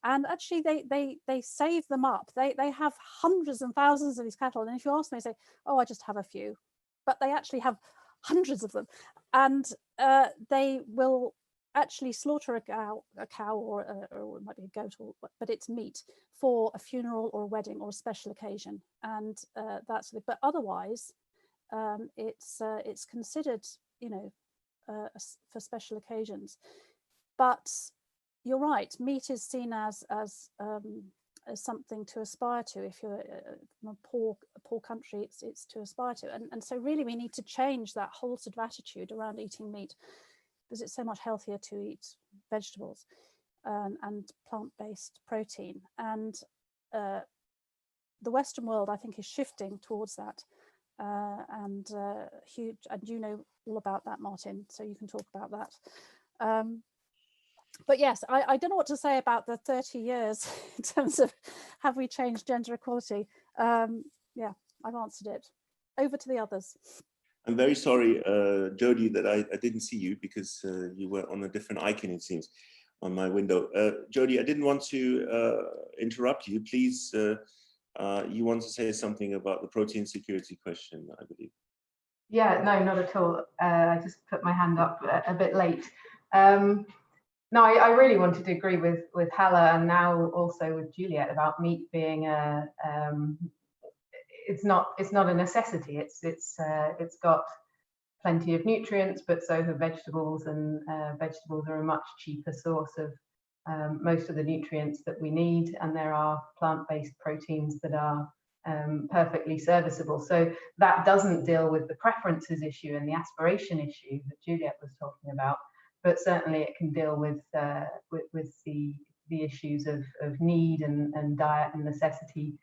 And actually, they save them up. They have hundreds and thousands of these cattle. And if you ask them, they say, "Oh, I just have a few," but they actually have hundreds of them. And they will actually slaughter a cow, or it might be a goat, but it's meat for a funeral or a wedding or a special occasion. And that's. But otherwise, it's considered, you know, for special occasions. But you're right, meat is seen as something to aspire to. If you're from a poor country, it's to aspire to. And so really we need to change that whole sort of attitude around eating meat, because it's so much healthier to eat vegetables and plant-based protein. And the Western world, I think, is shifting towards that. Huge, and you know all about that, Martin, so you can talk about that. But yes, I don't know what to say about the 30 years in terms of have we changed gender equality. Yeah, I've answered it. Over to the others. I'm very sorry, Jody, that I didn't see you because you were on a different icon, it seems, on my window. Jody, I didn't want to interrupt you. Please, you want to say something about the protein security question, I believe. Yeah, no, not at all. I just put my hand up a bit late. No, I really wanted to agree with Hala and now also with Juliet about meat being it's not a necessity. It's got plenty of nutrients, but so have vegetables, and vegetables are a much cheaper source of most of the nutrients that we need, and there are plant-based proteins that are perfectly serviceable. So that doesn't deal with the preferences issue and the aspiration issue that Juliet was talking about, but certainly it can deal with the issues of need and diet and necessity.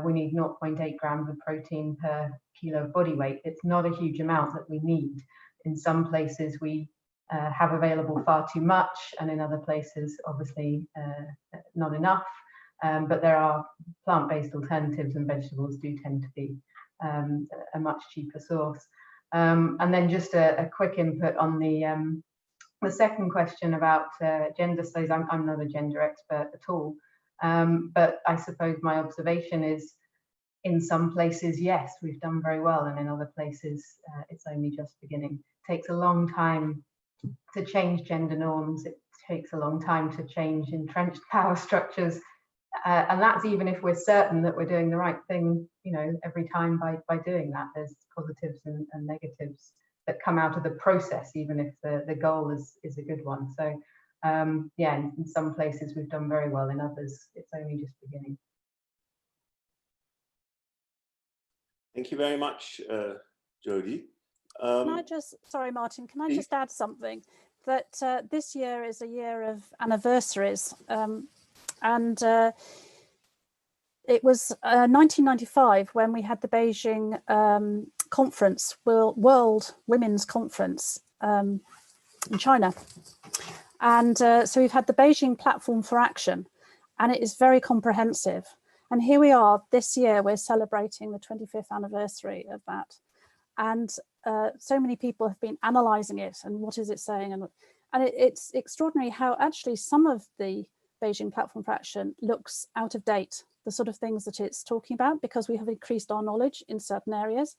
We need 0.8 grams of protein per kilo of body weight. It's not a huge amount that we need. In some places we have available far too much, and in other places obviously not enough. But there are plant-based alternatives, and vegetables do tend to be a much cheaper source. And then just a quick input on the second question about gender studies. I'm not a gender expert at all, but I suppose my observation is in some places, yes, we've done very well, and in other places, it's only just beginning. It takes a long time to change gender norms. It takes a long time to change entrenched power structures. And that's even if we're certain that we're doing the right thing, you know, every time by doing that. There's positives and negatives that come out of the process, even if the goal is a good one. So yeah, in some places we've done very well, in others it's only just beginning. Thank you very much, Jody. Can I just, sorry Martin, can I just add something? That this year is a year of anniversaries, and it was 1995 when we had the Beijing conference, World Women's Conference in China. And so we've had the Beijing Platform for Action, and it is very comprehensive. And here we are this year, we're celebrating the 25th anniversary of that. And so many people have been analysing it and what is it saying. And it's extraordinary how actually some of the Beijing Platform for Action looks out of date, the sort of things that it's talking about, because we have increased our knowledge in certain areas.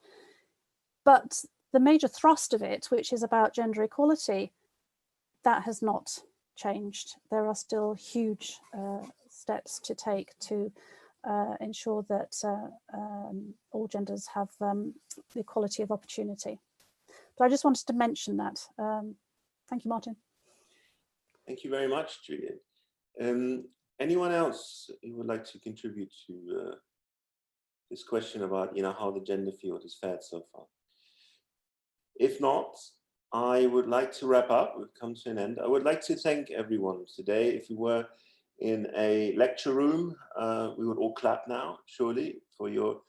But the major thrust of it, which is about gender equality, that has not changed. There are still huge steps to take to ensure that all genders have the equality of opportunity. But I just wanted to mention that. Thank you, Martin. Thank you very much, Juliet. Anyone else who would like to contribute to this question about, you know, how the gender field has fared so far? If not, I would like to wrap up. We've come to an end. I would like to thank everyone today. If we were in a lecture room, we would all clap now, surely, for your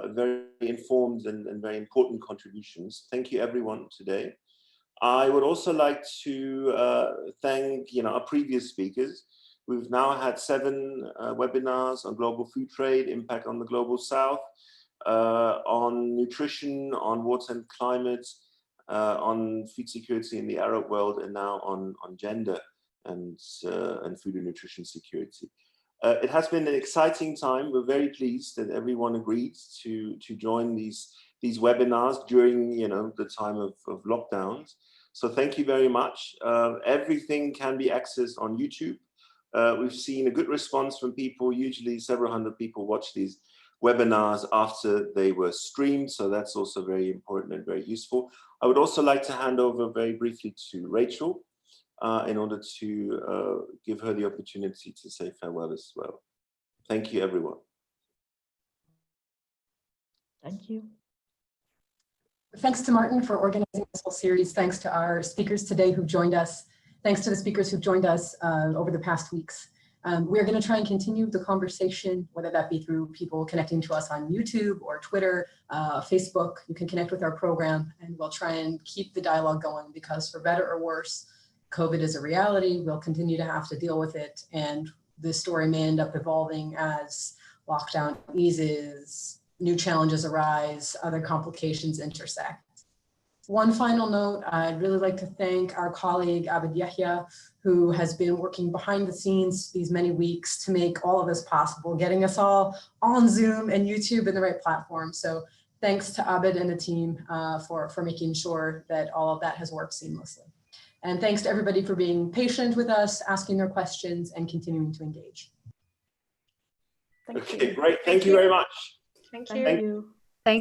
very informed and very important contributions. Thank you, everyone, today. I would also like to thank, you know, our previous speakers. We've now had 7 webinars on global food trade, impact on the global south, on nutrition, on water and climate, on food security in the Arab world, and now on gender and food and nutrition security. It has been an exciting time. We're very pleased that everyone agreed to join these webinars during, you know, the time of lockdowns. So thank you very much. Everything can be accessed on YouTube. We've seen a good response from people. Usually several hundred people watch these webinars after they were streamed. So that's also very important and very useful. I would also like to hand over very briefly to Rachael, in order to give her the opportunity to say farewell as well. Thank you, everyone. Thank you. Thanks to Martin for organizing this whole series. Thanks to our speakers today who joined us. Thanks to the speakers who joined us over the past weeks. We're going to try and continue the conversation, whether that be through people connecting to us on YouTube or Twitter, Facebook. You can connect with our program, and we'll try and keep the dialogue going, because for better or worse, COVID is a reality. We'll continue to have to deal with it, and this story may end up evolving as lockdown eases, new challenges arise, other complications intersect. One final note, I'd really like to thank our colleague Abed Yahya, who has been working behind the scenes these many weeks to make all of this possible, getting us all on Zoom and YouTube and the right platform. So thanks to Abed and the team for making sure that all of that has worked seamlessly. And thanks to everybody for being patient with us, asking their questions, and continuing to engage. Okay, great. Thank you very much. Thank Thank you.